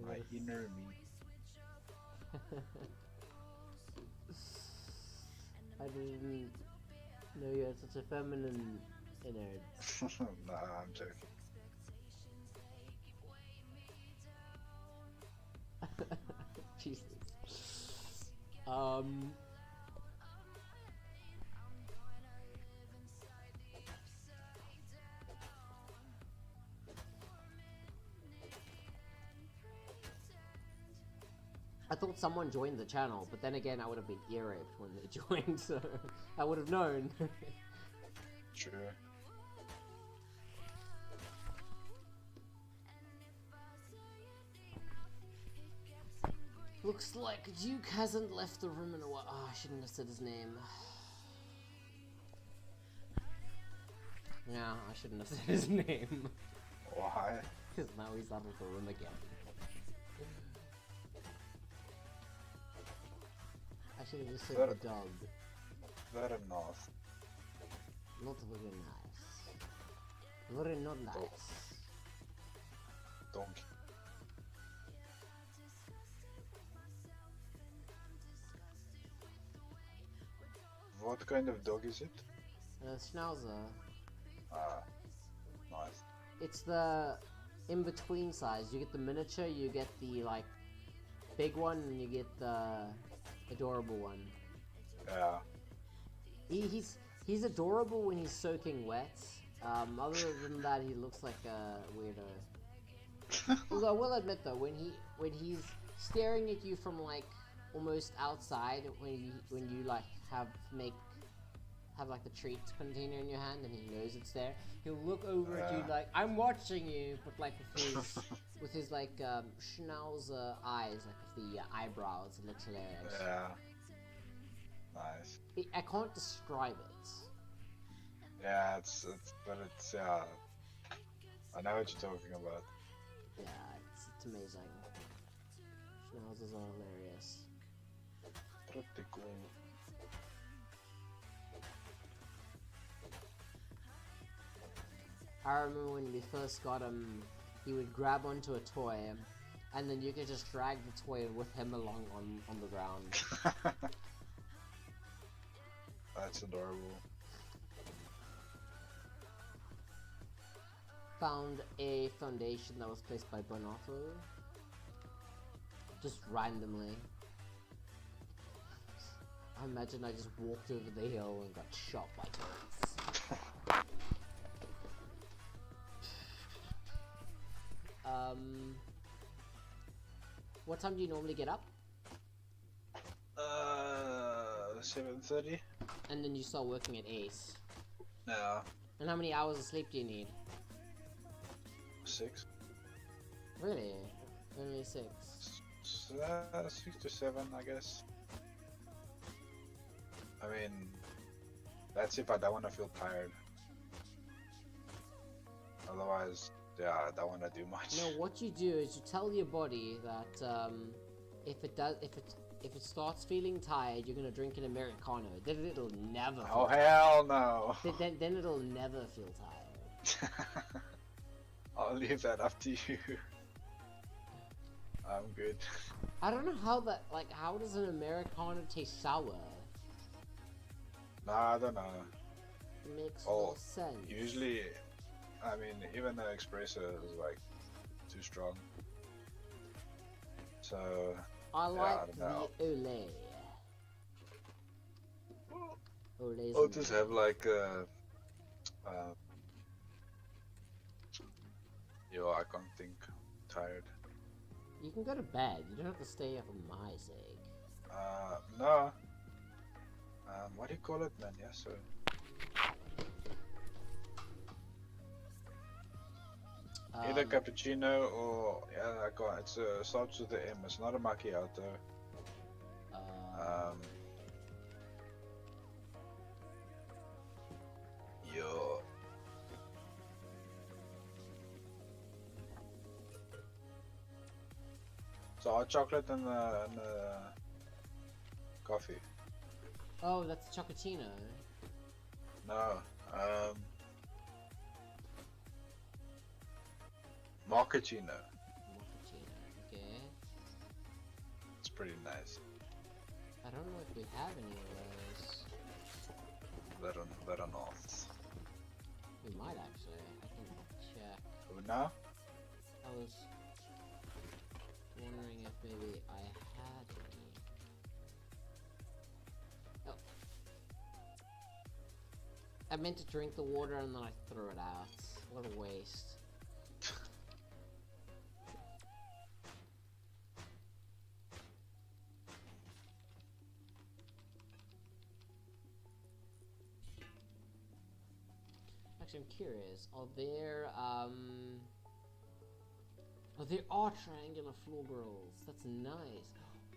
Speaker 1: my inner me.
Speaker 2: I didn't know you had such a feminine inner.
Speaker 1: Nah, I'm joking.
Speaker 2: Jesus. I thought someone joined the channel, but then again, I would have been ear raped when they joined, so I would have known.
Speaker 1: True.
Speaker 2: Looks like Duke hasn't left the room in a while. Oh, I shouldn't have said his name. No, I shouldn't have said his name.
Speaker 1: Why?
Speaker 2: Because now he's out of the room again. I should have just said the dog.
Speaker 1: Very nice.
Speaker 2: Not very nice. Very not nice.
Speaker 1: Donkey. What kind of dog is it?
Speaker 2: Schnauzer.
Speaker 1: Ah, nice.
Speaker 2: It's the in-between size. You get the miniature, you get the like big one, and you get the adorable one.
Speaker 1: Yeah.
Speaker 2: He's adorable when he's soaking wet. Other than that, he looks like a weirdo. Although I will admit though, when he's staring at you from like almost outside, when you like have like the treat container in your hand and he knows it's there, he'll look over at you like, I'm watching you, but like with his like schnauzer eyes, like with the eyebrows. It looks hilarious.
Speaker 1: Yeah. Nice.
Speaker 2: I can't describe it.
Speaker 1: Yeah, it's yeah. I know what you're talking about.
Speaker 2: Yeah, it's amazing. Schnauzers are hilarious.
Speaker 1: Pretty cool.
Speaker 2: I remember when we first got him, he would grab onto a toy, and then you could just drag the toy with him along on the ground.
Speaker 1: That's adorable.
Speaker 2: Found a foundation that was placed by Bonato. Just randomly. I imagine I just walked over the hill and got shot by bullets. What time do you normally get up?
Speaker 1: 7:30.
Speaker 2: And then you start working at Ace.
Speaker 1: Yeah.
Speaker 2: And how many hours of sleep do you need?
Speaker 1: 6.
Speaker 2: Really? Only 6?
Speaker 1: 6 to 7, I guess. I mean, that's if I don't want to feel tired. Otherwise, yeah, I don't want to do much.
Speaker 2: No, what you do is you tell your body that if it starts feeling tired, you're gonna drink an Americano. Then it'll never.
Speaker 1: Oh
Speaker 2: feel
Speaker 1: hell no!
Speaker 2: tired. Then it'll never feel tired.
Speaker 1: I'll leave that up to you. I'm good.
Speaker 2: I don't know how that, like, how does an Americano taste sour?
Speaker 1: Nah, I don't know.
Speaker 2: It makes no sense.
Speaker 1: Usually, I mean, even the espresso is like too strong. So
Speaker 2: I like
Speaker 1: I don't know.
Speaker 2: the Olay. Olay's
Speaker 1: I'll just have like Yo, I can't think. Tired.
Speaker 2: You can go to bed. You don't have to stay up for my sake.
Speaker 1: No. What do you call it, man? Yeah, so. Either cappuccino or yeah, I can't. It's starts with the M. It's not a macchiato. Yo. So hot chocolate and the coffee.
Speaker 2: Oh, that's chocolatino.
Speaker 1: No. Mochaccino.
Speaker 2: Mochaccino. Okay.
Speaker 1: It's pretty nice.
Speaker 2: I don't know if we have any of those.
Speaker 1: Better not.
Speaker 2: We might actually. I can check.
Speaker 1: Now?
Speaker 2: I was wondering if maybe I had any. Oh. I meant to drink the water and then I threw it out. What a waste. Actually, I'm curious. Are there triangular floor grills. That's nice.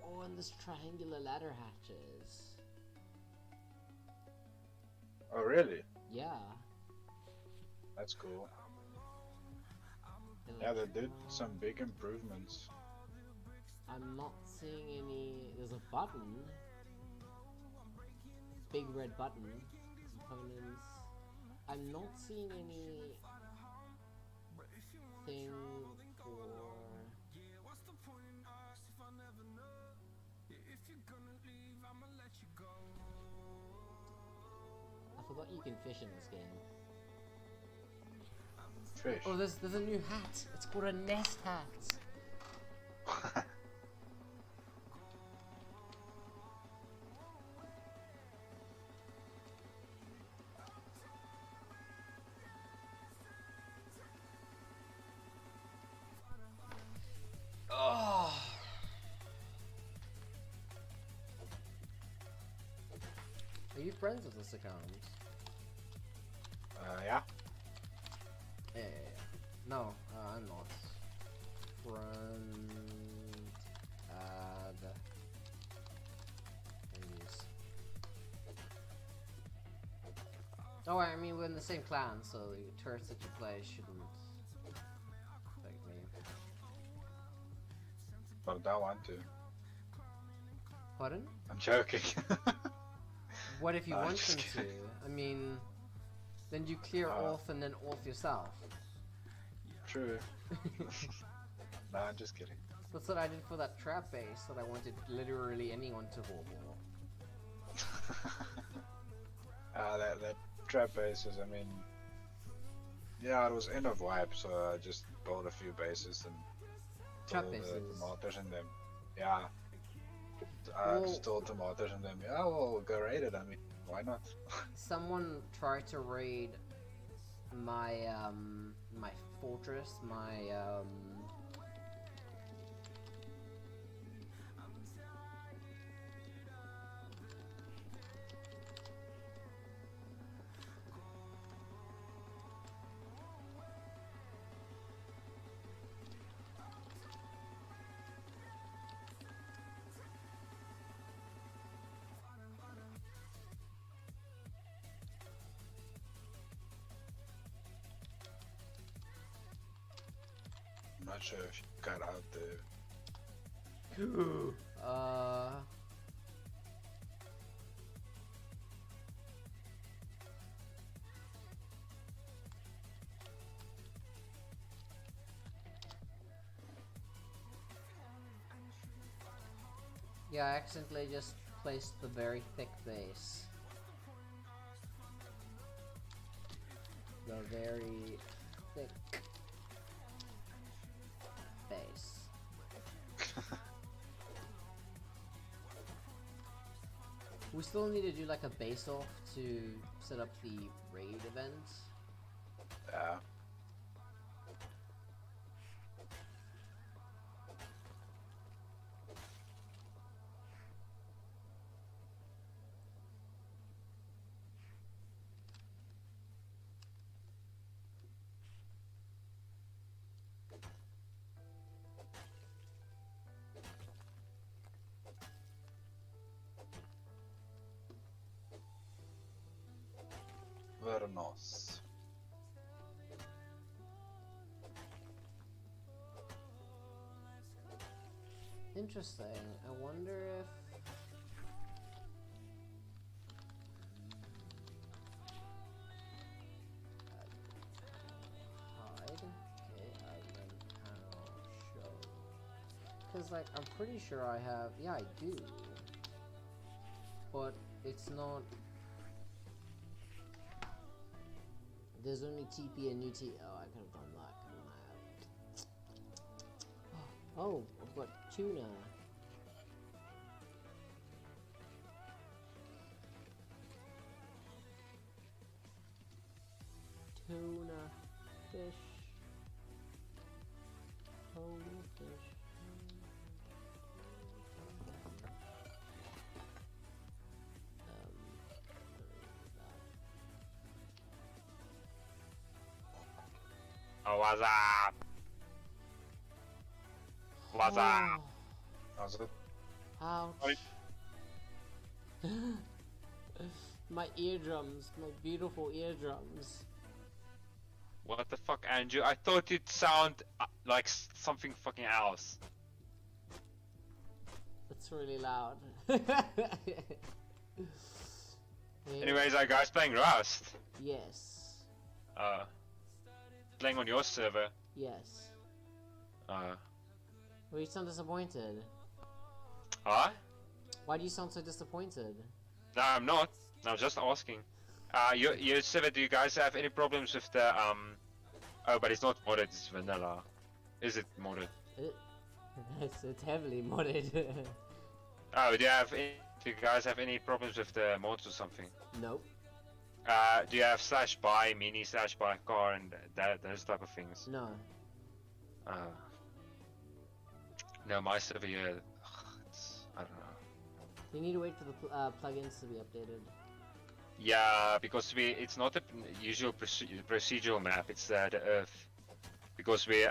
Speaker 2: Oh, and there's triangular ladder hatches.
Speaker 1: Oh, really?
Speaker 2: Yeah.
Speaker 1: That's cool. Yeah, they did some big improvements.
Speaker 2: I'm not seeing any. There's a button. Big red button. Components. I'm not seeing any thing for. I forgot you can fish in this game.
Speaker 1: Fish.
Speaker 2: Oh, there's a new hat. It's called a nest hat. Oh. Are you friends with this account?
Speaker 1: Yeah.
Speaker 2: Yeah. No, I'm not. Friend. Add. Please. Oh, I mean, we're in the same clan, so the turrets that you play shouldn't affect me.
Speaker 1: But I want to.
Speaker 2: Pardon?
Speaker 1: I'm joking.
Speaker 2: What if you
Speaker 1: No, I'm
Speaker 2: want
Speaker 1: just
Speaker 2: them
Speaker 1: kidding.
Speaker 2: to? I mean, then you clear off and then off yourself.
Speaker 1: True. No, I'm just kidding.
Speaker 2: That's what I did for that trap base that I wanted literally anyone to hobble.
Speaker 1: That trap bases, I mean, yeah, it was end of wipe, so I just built a few bases and
Speaker 2: Trap
Speaker 1: stole the
Speaker 2: bases?
Speaker 1: tomatoes in them. Yeah.
Speaker 2: Well-
Speaker 1: Stole tomatoes in them. Yeah, well, go raid it, I mean, why not?
Speaker 2: Someone tried to raid my my fortress, my
Speaker 1: I'm not sure if you got out there.
Speaker 2: yeah, I accidentally just placed the very thick base. The very thick base. We still need to do like a base off to set up the raid event.
Speaker 1: Yeah. Infernos.
Speaker 2: Interesting. I wonder if... hide. Okay, admin panel show. Because, like, I'm pretty sure I have... Yeah, I do. But it's not... There's only TP and UT. Oh, I could have done that, couldn't I? Oh, I've got tuna. Tuna fish. Tuna fish.
Speaker 3: Oh, what's up? What's up?
Speaker 1: How's it?
Speaker 2: Ouch. My eardrums, my beautiful eardrums.
Speaker 3: What the fuck, Andrew? I thought you'd sound like something fucking else.
Speaker 2: It's really loud.
Speaker 3: Anyways, are guys playing Rust?
Speaker 2: Yes.
Speaker 3: Playing on your server?
Speaker 2: Yes.
Speaker 3: Huh?
Speaker 2: Well, you sound disappointed. Why do you sound so disappointed?
Speaker 3: No, I'm not. I was just asking. Your server, do you guys have any problems with the, Oh, but it's not modded, it's vanilla. Is it modded?
Speaker 2: It's heavily modded.
Speaker 3: Oh, do you guys have any problems with the mods or something?
Speaker 2: Nope.
Speaker 3: Do you have /buy mini, /buy car, and those type of things?
Speaker 2: No.
Speaker 3: No, my server here, I don't know.
Speaker 2: You need to wait for the plugins to be updated.
Speaker 3: Yeah, because it's not a usual procedural map, it's the Earth. Because we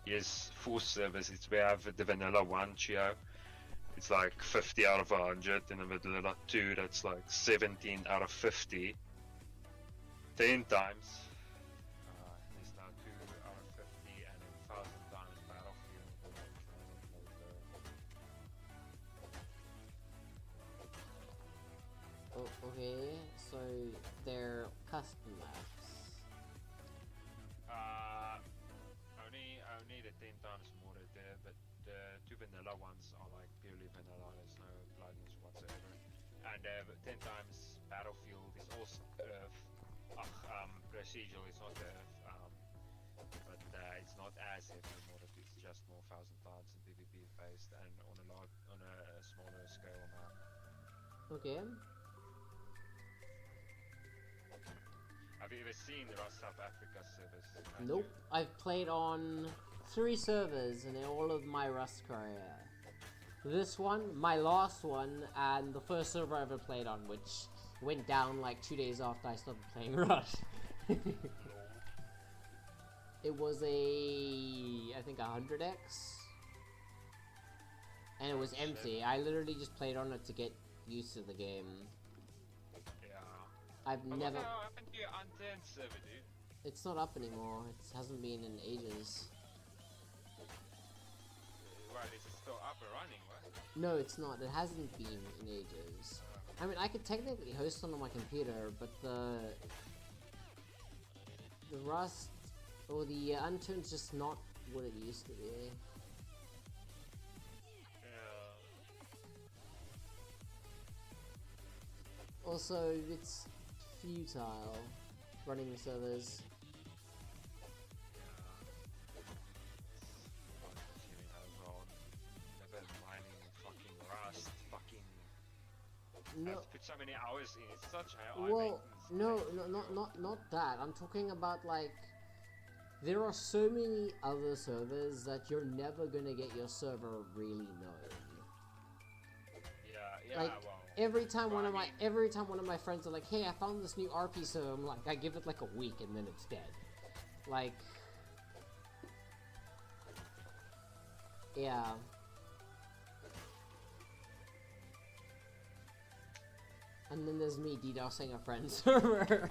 Speaker 3: use full servers, we have the vanilla 1 Chio. It's like 50 out of 100, and the vanilla 2 that's like 17 out of 50. 10 times. There's now 2 out of 50 and 1,000 times Battlefield.
Speaker 2: Oh, okay, so they're custom maps.
Speaker 3: Only the 10 times more there, but the 2 vanilla ones are like purely vanilla, there's no plugins whatsoever. And 10 times Battlefield is also Earth. Procedural is not Earth, but it's not as heavy modded, it's just more 1,000 times and PvP based and on a smaller scale map.
Speaker 2: Okay.
Speaker 3: Have you ever seen the Rust South Africa servers?
Speaker 2: Nope. I've played on 3 servers in all of my Rust career. This one, my last one, and the first server I ever played on, which went down like 2 days after I started playing Rust. It was I think 100x. And it was empty. I literally just played on it to get used to the game. I've never...
Speaker 3: What happened to your unturned server, dude?
Speaker 2: It's not up anymore. It hasn't been in ages.
Speaker 3: Right, is it still up and running, right?
Speaker 2: No, it's not. It hasn't been in ages. I mean, I could technically host on my computer, but the Rust or the unturned's just not what it used to be. Also, it's futile running the servers.
Speaker 3: No. I have to put so many hours in. It's such high
Speaker 2: Well, no, not that. I'm talking about like there are so many other servers that you're never gonna get your server really known.
Speaker 3: Yeah,
Speaker 2: like,
Speaker 3: well.
Speaker 2: Every time one of my friends are like, "Hey, I found this new RP server," I'm like, I give it like a week and then it's dead. Like, yeah. And then there's me DDoSing a friend's server.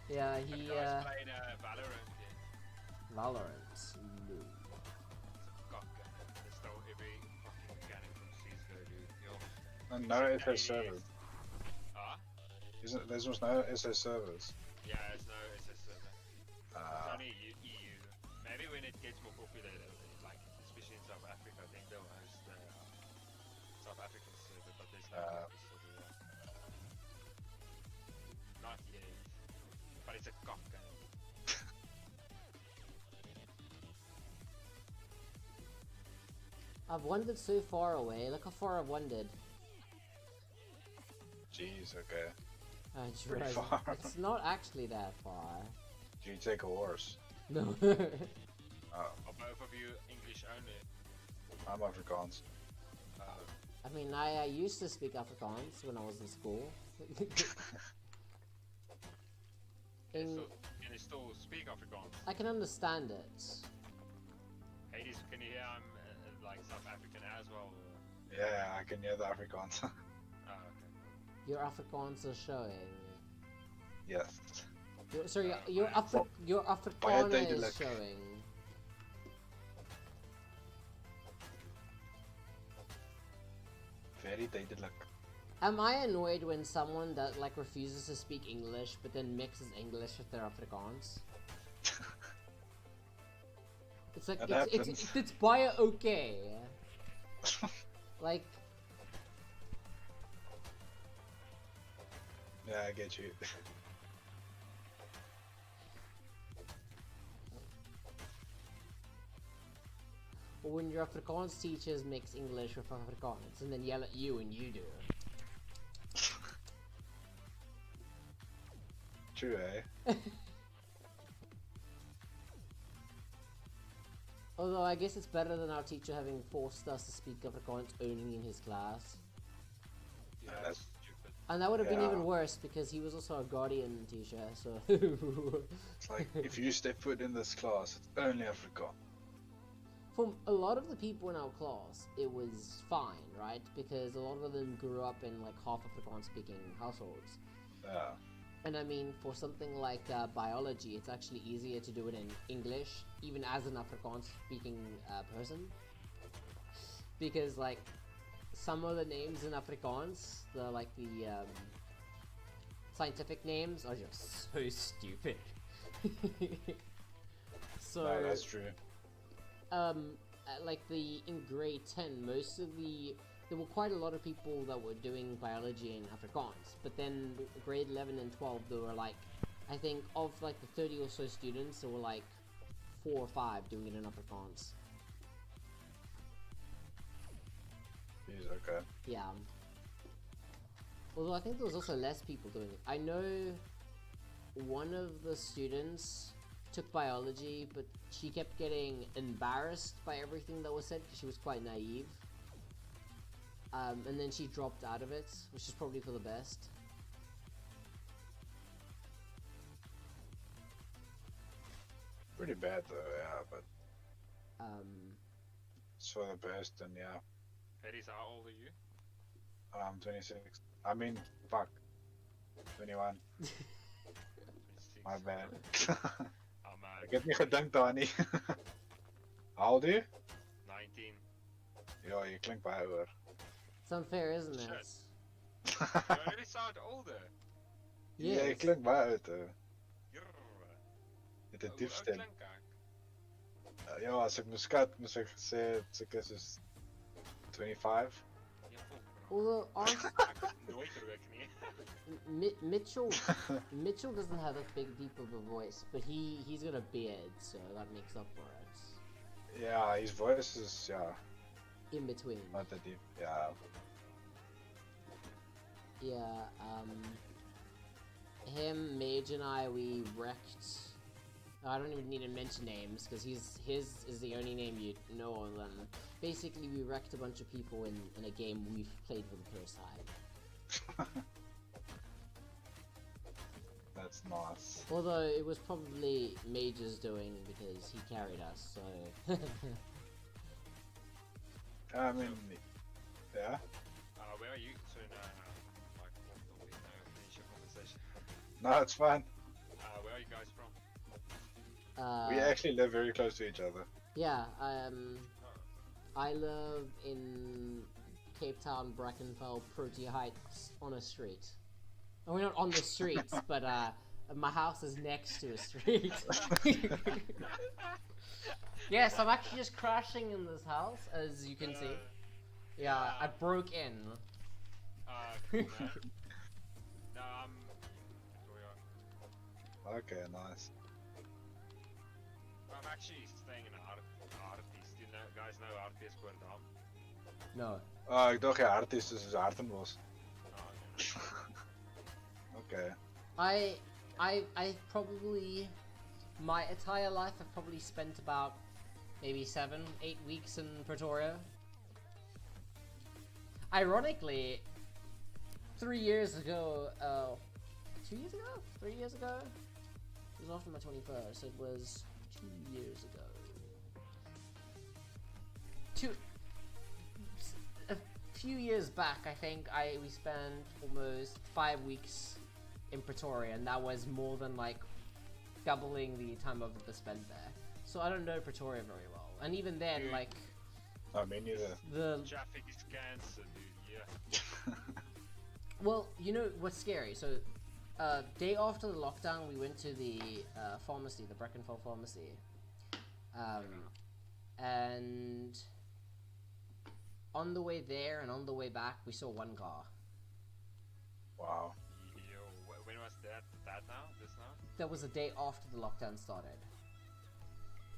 Speaker 2: Yeah, he
Speaker 3: Guys playing Valorant.
Speaker 2: Valorant. No.
Speaker 3: It's a cock gun. They stole every fucking mechanic from CSGO, dude. Yo.
Speaker 1: And no SS servers.
Speaker 3: Ah?
Speaker 1: There's no SS servers.
Speaker 3: Yeah, it's no SS server. It's only EU. Maybe when it gets more popular, like especially in South Africa, I think they'll host the South African server, but there's no SS server yet. Not yet. But it's a cock gun.
Speaker 2: I've wandered so far away. Look how far I've wandered.
Speaker 1: Jeez, okay.
Speaker 2: I just
Speaker 1: Pretty
Speaker 2: realized
Speaker 1: far.
Speaker 2: it's not actually that far.
Speaker 1: Do you take a horse?
Speaker 2: No.
Speaker 1: Oh,
Speaker 3: Are both of you English only?
Speaker 1: I'm Afrikaans.
Speaker 2: I mean, I used to speak Afrikaans when I was in school.
Speaker 3: Can you still speak Afrikaans?
Speaker 2: I can understand it.
Speaker 3: Hades, can you hear I'm like South African as well? Or?
Speaker 1: Yeah, I can hear the Afrikaans.
Speaker 3: Oh, okay.
Speaker 2: Your Afrikaans are showing.
Speaker 1: Yes.
Speaker 2: Sorry, your Afrikaans
Speaker 1: Baie
Speaker 2: is
Speaker 1: duidelik.
Speaker 2: showing.
Speaker 1: Very duidelik.
Speaker 2: Am I annoyed when someone that like refuses to speak English but then mixes English with their Afrikaans? It's like
Speaker 1: That
Speaker 2: it's baie okay. Like
Speaker 1: Yeah, I get you.
Speaker 2: or when your Afrikaans teachers mix English with Afrikaans and then yell at you and you do it.
Speaker 1: True, eh?
Speaker 2: Although I guess it's better than our teacher having forced us to speak Afrikaans only in his class.
Speaker 3: Yeah,
Speaker 1: that's
Speaker 3: stupid.
Speaker 2: And that would have been
Speaker 1: Yeah.
Speaker 2: even worse because he was also a Guardian teacher, so...
Speaker 1: It's like, if you step foot in this class, it's only Afrikaans.
Speaker 2: For a lot of the people in our class, it was fine, right? Because a lot of them grew up in like half Afrikaans speaking households.
Speaker 1: Yeah.
Speaker 2: And I mean, for something like biology, it's actually easier to do it in English, even as an Afrikaans speaking person. Because like, some of the names in Afrikaans, the scientific names are just so stupid. So,
Speaker 1: No, that's true.
Speaker 2: like in grade 10, there were quite a lot of people that were doing biology in Afrikaans, but then grade 11 and 12, there were like, I think of like the 30 or so students, there were like 4 or 5 doing it in Afrikaans.
Speaker 1: Jeez, okay.
Speaker 2: Yeah. Although I think there was also less people doing it. I know one of the students took biology, but she kept getting embarrassed by everything that was said because she was quite naive. And then she dropped out of it, which is probably for the best.
Speaker 1: Pretty bad though, yeah, but
Speaker 2: Um,
Speaker 1: it's for the best, and yeah.
Speaker 3: Hades, how old are you?
Speaker 1: I'm 26. I mean, fuck. 21.
Speaker 3: 26.
Speaker 1: My bad.
Speaker 3: I'm
Speaker 1: Ek het nie gedink daar nie. How old are you?
Speaker 3: 19.
Speaker 1: Ja, je klinkt baie ouer.
Speaker 2: it's unfair, isn't it?
Speaker 3: Shit. You already sound older.
Speaker 1: Ja, je
Speaker 2: Yes.
Speaker 1: klinkt baie oud. Hè.
Speaker 3: Grrr.
Speaker 1: Met 'n
Speaker 3: Hoe
Speaker 1: diep
Speaker 3: oud
Speaker 1: stem.
Speaker 3: klink ek?
Speaker 1: Ja, as ek moes skat, moes ek gesê seker soos 25.
Speaker 3: Ja, vol, bro.
Speaker 2: Although, aren't,
Speaker 3: Ek het nooit rook nie.
Speaker 2: Mitchell doesn't have that big deep of a voice, but he's got a beard, so that makes up for it.
Speaker 1: Ja, his voice is, ja,
Speaker 2: In between.
Speaker 1: not that deep. Ja,
Speaker 2: Yeah, him, Mage, and I, we wrecked. I don't even need to mention names because his is the only name you know of them. Basically, we wrecked a bunch of people in a game we've played for the first time.
Speaker 1: that's nice.
Speaker 2: Although it was probably Mage's doing because he carried us, so.
Speaker 1: I mean, yeah.
Speaker 3: Where are you? So
Speaker 1: No, it's fine.
Speaker 3: Where are you guys from?
Speaker 1: We actually live very close to each other.
Speaker 2: Yeah, I live in Cape Town, Brackenfell, Protea Heights, on a street. Oh, we're not on the streets, but my house is next to a street. Yes, I'm actually just crashing in this house, as you can see. Yeah, I broke in.
Speaker 3: Cool, man. No,
Speaker 1: Okay, nice.
Speaker 3: I'm actually staying in Artis. Do you guys know Artis Querdam?
Speaker 2: No.
Speaker 1: Oh, ik dacht ja, artiest is Hartenbos. Okay.
Speaker 2: I probably, my entire life, I've probably spent about maybe 7-8 weeks in Pretoria. Ironically, 3 years ago, 2 years ago? 3 years ago? It was after my 21st, it was 2 years ago. A few years back, I think we spent almost 5 weeks in Pretoria, and that was more than like doubling the time I've ever spent there. So I don't know Pretoria very well, and even then, like,
Speaker 1: No, me neither.
Speaker 2: the
Speaker 3: Traffic is cancer, dude. Yeah.
Speaker 2: well, you know what's scary? So, day after the lockdown, we went to the pharmacy, the Brackenfell pharmacy, and on the way there and on the way back, we saw one car.
Speaker 1: Wow.
Speaker 3: Yo, when was that? That now? This now?
Speaker 2: That was the day after the lockdown started.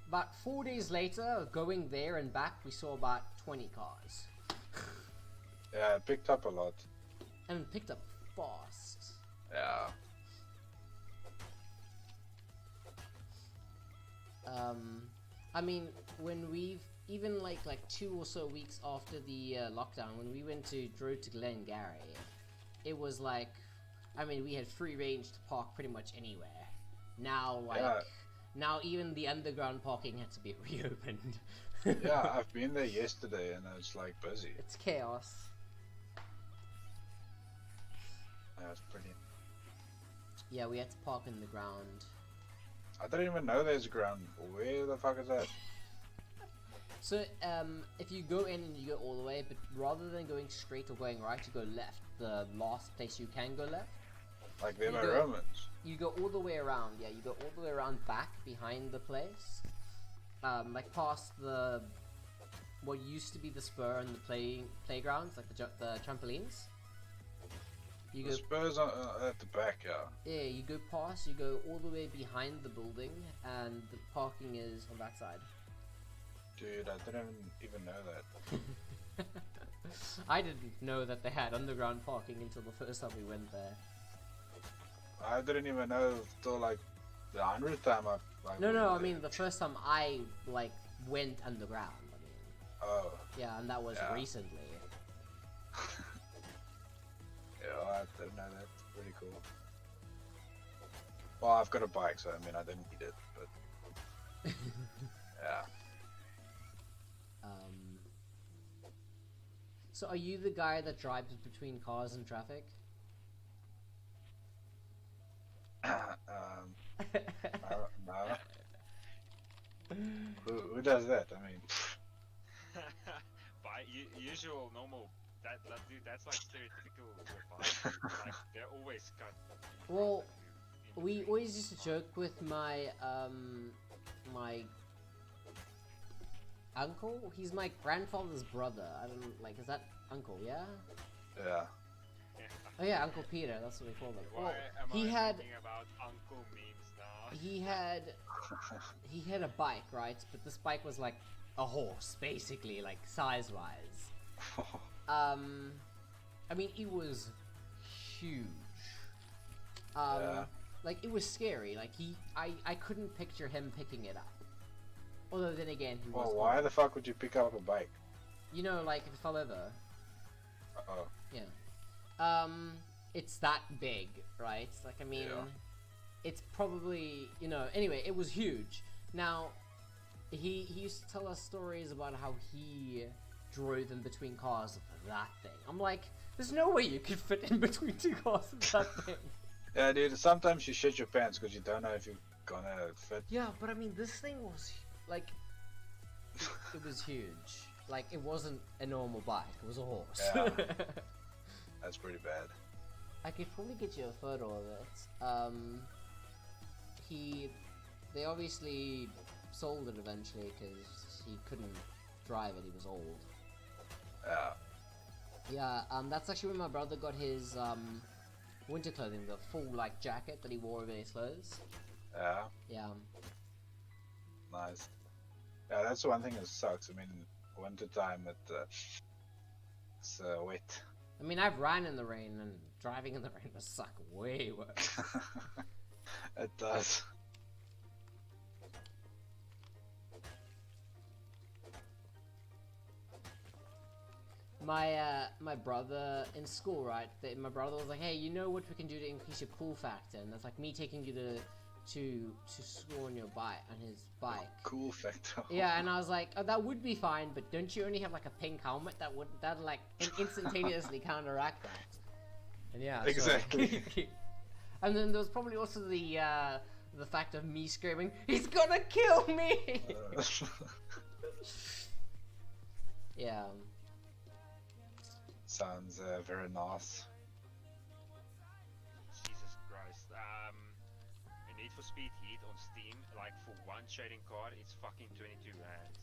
Speaker 2: About 4 days later, going there and back, we saw about 20 cars.
Speaker 1: Yeah, it picked up a lot.
Speaker 2: And it picked up fast.
Speaker 1: Yeah.
Speaker 2: I mean, when we've even like 2 or so weeks after the lockdown, when we drove to Glengarry, it was like, I mean, we had free range to park pretty much anywhere. Now, like, now even the underground parking had to be reopened.
Speaker 1: Yeah, I've been there yesterday and it's like busy.
Speaker 2: It's chaos.
Speaker 1: Yeah, it's pretty.
Speaker 2: Yeah, we had to park in the ground.
Speaker 1: I didn't even know there's ground. Where the fuck is that?
Speaker 2: So, if you go in and you go all the way, but rather than going straight or going right, you go left. The last place you can go left.
Speaker 1: Like they're
Speaker 2: You
Speaker 1: my
Speaker 2: go-
Speaker 1: Romans.
Speaker 2: You go all the way around. Yeah, you go all the way around back behind the place. Like past what used to be the spur and the playgrounds, like the trampolines. You
Speaker 1: The
Speaker 2: go,
Speaker 1: Spurs are at the back, yeah.
Speaker 2: yeah, you go past. You go all the way behind the building, and the parking is on that side.
Speaker 1: Dude, I didn't even know that.
Speaker 2: I didn't know that they had underground parking until the first time we went there.
Speaker 1: I didn't even know till like the 100th time I like,
Speaker 2: No,
Speaker 1: went
Speaker 2: I
Speaker 1: there.
Speaker 2: mean the first time I like went underground. I mean,
Speaker 1: Oh.
Speaker 2: yeah, and that was
Speaker 1: Yeah.
Speaker 2: recently.
Speaker 1: Yeah, I didn't know that. Pretty cool. Well, I've got a bike, so I mean, I didn't need it, but yeah.
Speaker 2: So are you the guy that drives between cars and traffic?
Speaker 1: No. Who does that? I mean,
Speaker 3: By usual, normal. Dude, that's like stereotypical bike. Like they're always cut.
Speaker 2: Well,
Speaker 3: in
Speaker 2: we
Speaker 3: between.
Speaker 2: always used to joke with my my uncle. He's my grandfather's brother. I don't like. Is that uncle? Yeah.
Speaker 1: yeah.
Speaker 2: Oh yeah, Uncle Peter. That's what we call him.
Speaker 3: Why
Speaker 2: Well,
Speaker 3: am
Speaker 2: he
Speaker 3: I
Speaker 2: had
Speaker 3: thinking about uncle memes now?
Speaker 2: he had a bike, right? But this bike was like a horse, basically, like size-wise. I mean, it was huge.
Speaker 1: Yeah.
Speaker 2: Like it was scary. Like I couldn't picture him picking it up. Although then again, he was.
Speaker 1: Well, why the fuck would you pick up a bike?
Speaker 2: You know, like if it fell over.
Speaker 1: Oh.
Speaker 2: Yeah. It's that big, right? Like, I mean,
Speaker 1: Yeah.
Speaker 2: it's probably, you know, anyway, it was huge. Now, he used to tell us stories about how he drove in between cars with that thing. I'm like, there's no way you could fit in between two cars with that thing.
Speaker 1: Yeah, dude. Sometimes you shit your pants because you don't know if you're gonna fit.
Speaker 2: Yeah, but I mean, this thing was like, it was huge. Like, it wasn't a normal bike; it was a horse.
Speaker 1: Yeah. That's pretty bad.
Speaker 2: I could probably get you a photo of it. They obviously sold it eventually because he couldn't drive it. He was old.
Speaker 1: Yeah.
Speaker 2: Yeah. That's actually when my brother got his winter clothing, the full like jacket that he wore over his clothes.
Speaker 1: Yeah.
Speaker 2: Yeah.
Speaker 1: Nice. Yeah, that's the one thing that sucks. I mean, winter time it's wet.
Speaker 2: I mean, I've ran in the rain, and driving in the rain must suck way worse.
Speaker 1: It does.
Speaker 2: My brother in school, right? My brother was like, "Hey, you know what we can do to increase your cool factor?" And that's like me taking you to school on your bike, on his bike.
Speaker 1: Cool factor.
Speaker 2: Yeah, and I was like, "Oh, that would be fine, but don't you only have like a pink helmet that would like instantaneously counteract that?" And yeah,
Speaker 1: Exactly.
Speaker 2: So, and then there was probably also the fact of me screaming, "He's gonna kill me!" Yeah.
Speaker 1: Sounds very nice.
Speaker 3: Jesus Christ. A Need for Speed Heat on Steam, like for one trading card, it's fucking 22 rands.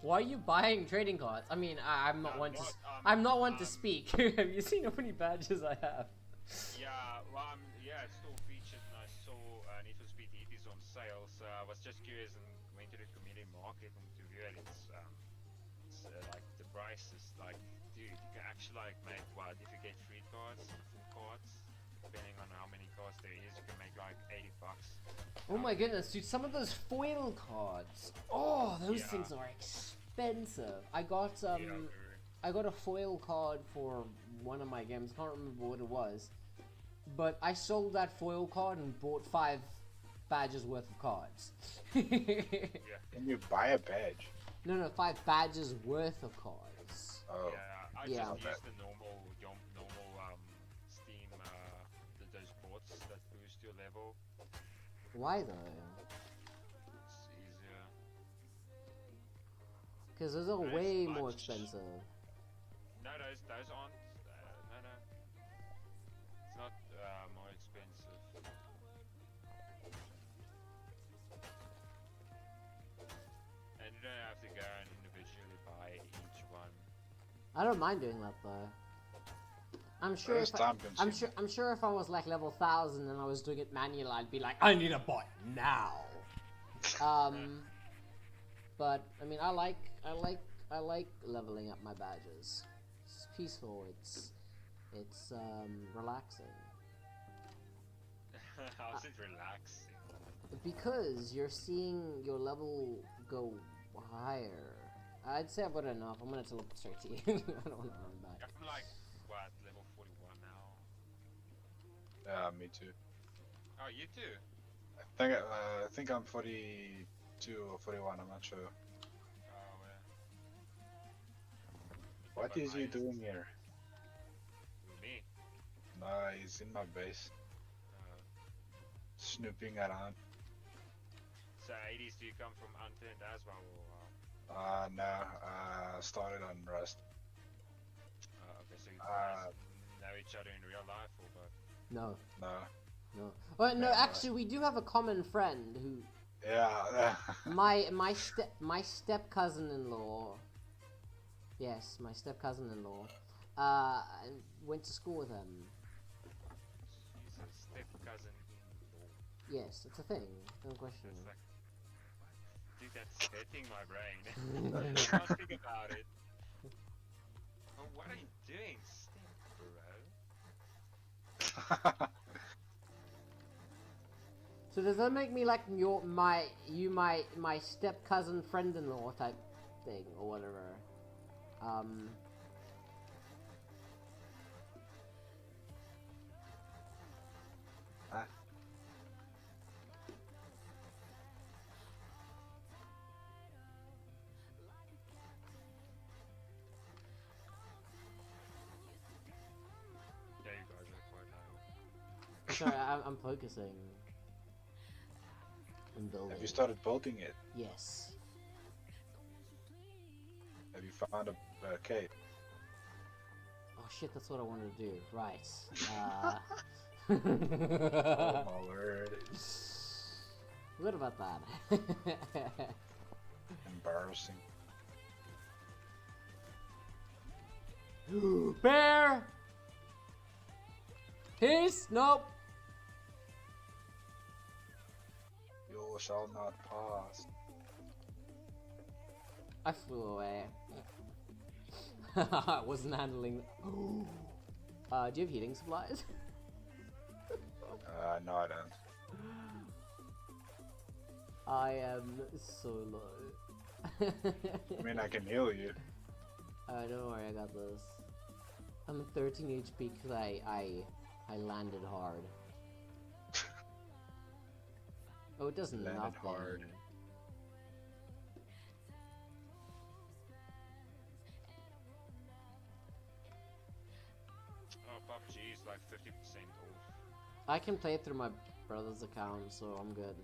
Speaker 2: Why are you buying trading cards? I mean, I'm not one to I'm not one to speak. Have you seen how many badges I have?
Speaker 3: Yeah, well, yeah, it's still featured, and I saw Need for Speed Heat is on sale, so I was just curious and went to the community market and to view it. It's like the price is like, dude, you can actually like make what if you get free cards, full cards, depending on how many cards there is, you can make like $80.
Speaker 2: Oh my goodness, dude! Some of those foil cards. Oh, those
Speaker 3: Yeah.
Speaker 2: things are expensive. I got
Speaker 3: Yeah,
Speaker 2: I got a foil card for one of my games. I can't remember what it was, but I sold that foil card and bought 5 badges worth of cards.
Speaker 3: yeah,
Speaker 1: Can you buy a badge?
Speaker 2: No, 5 badges worth of cards.
Speaker 1: Oh.
Speaker 3: yeah. I
Speaker 2: Yeah.
Speaker 3: just use the normal Steam, those bots that boost your level.
Speaker 2: Why though?
Speaker 3: It's easier.
Speaker 2: Because those are
Speaker 3: Nice
Speaker 2: way
Speaker 3: bunch.
Speaker 2: more expensive.
Speaker 3: No, those aren't. No. It's not more expensive. And you don't have to go and individually buy each one.
Speaker 2: I don't mind doing that though. I'm sure
Speaker 1: It's
Speaker 2: if
Speaker 1: time
Speaker 2: I'm
Speaker 1: consuming.
Speaker 2: sure if I was like level 1000 and I was doing it manually, I'd be like, I need a bot now. But I mean, I like leveling up my badges. It's peaceful. It's relaxing
Speaker 3: How's it relaxing?
Speaker 2: because you're seeing your level go higher. I'd say I've got enough. I'm gonna teleport straight to you. I don't want to run back.
Speaker 3: I'm like, what, level 41 now?
Speaker 1: Yeah, me too.
Speaker 3: Oh, you too?
Speaker 1: I think I'm 42 or 41. I'm not sure.
Speaker 3: Oh,
Speaker 1: What
Speaker 3: But
Speaker 1: is he
Speaker 3: mine is-
Speaker 1: doing here?
Speaker 3: me?
Speaker 1: No, he's in my base,
Speaker 3: Uh,
Speaker 1: snooping around.
Speaker 3: so 80s, do you come from Unturned as well? Or,
Speaker 1: No, started on Rust.
Speaker 3: okay, so you guys know each other in real life, or what?
Speaker 2: No,
Speaker 1: No.
Speaker 2: no. Well, no.
Speaker 1: Yeah,
Speaker 2: Actually, we do have a common friend who
Speaker 1: Yeah.
Speaker 2: my step cousin-in-law. Yes, my step cousin-in-law. Went to school with him.
Speaker 3: He's a step cousin in law.
Speaker 2: Yes, it's a thing. Don't question
Speaker 3: It's
Speaker 2: it.
Speaker 3: like, dude, that's hurting my brain. I can't think about it. Oh, what are you doing, step bro?
Speaker 2: So does that make me like my step cousin friend-in-law type thing or whatever?
Speaker 1: Huh?
Speaker 3: Yeah, you guys are quite low.
Speaker 2: sorry, I'm focusing. I'm building.
Speaker 1: Have you started building it?
Speaker 2: Yes.
Speaker 1: Have you found a cave?
Speaker 2: Oh shit, that's what I wanted to do. Right.
Speaker 1: Oh my word.
Speaker 2: What about that?
Speaker 1: Embarrassing.
Speaker 2: Bear! Peace? Nope.
Speaker 1: You shall not pass.
Speaker 2: I flew away. I wasn't handling. Do you have heating supplies?
Speaker 1: No, I don't.
Speaker 2: I am so low.
Speaker 1: I mean, I can heal you.
Speaker 2: Don't worry, I got this. I'm at 13 HP because I landed hard. Oh, it doesn't
Speaker 1: Landed
Speaker 2: nothing.
Speaker 1: hard.
Speaker 3: Oh, PUBG is like 50% off.
Speaker 2: I can play it through my brother's account, so I'm good.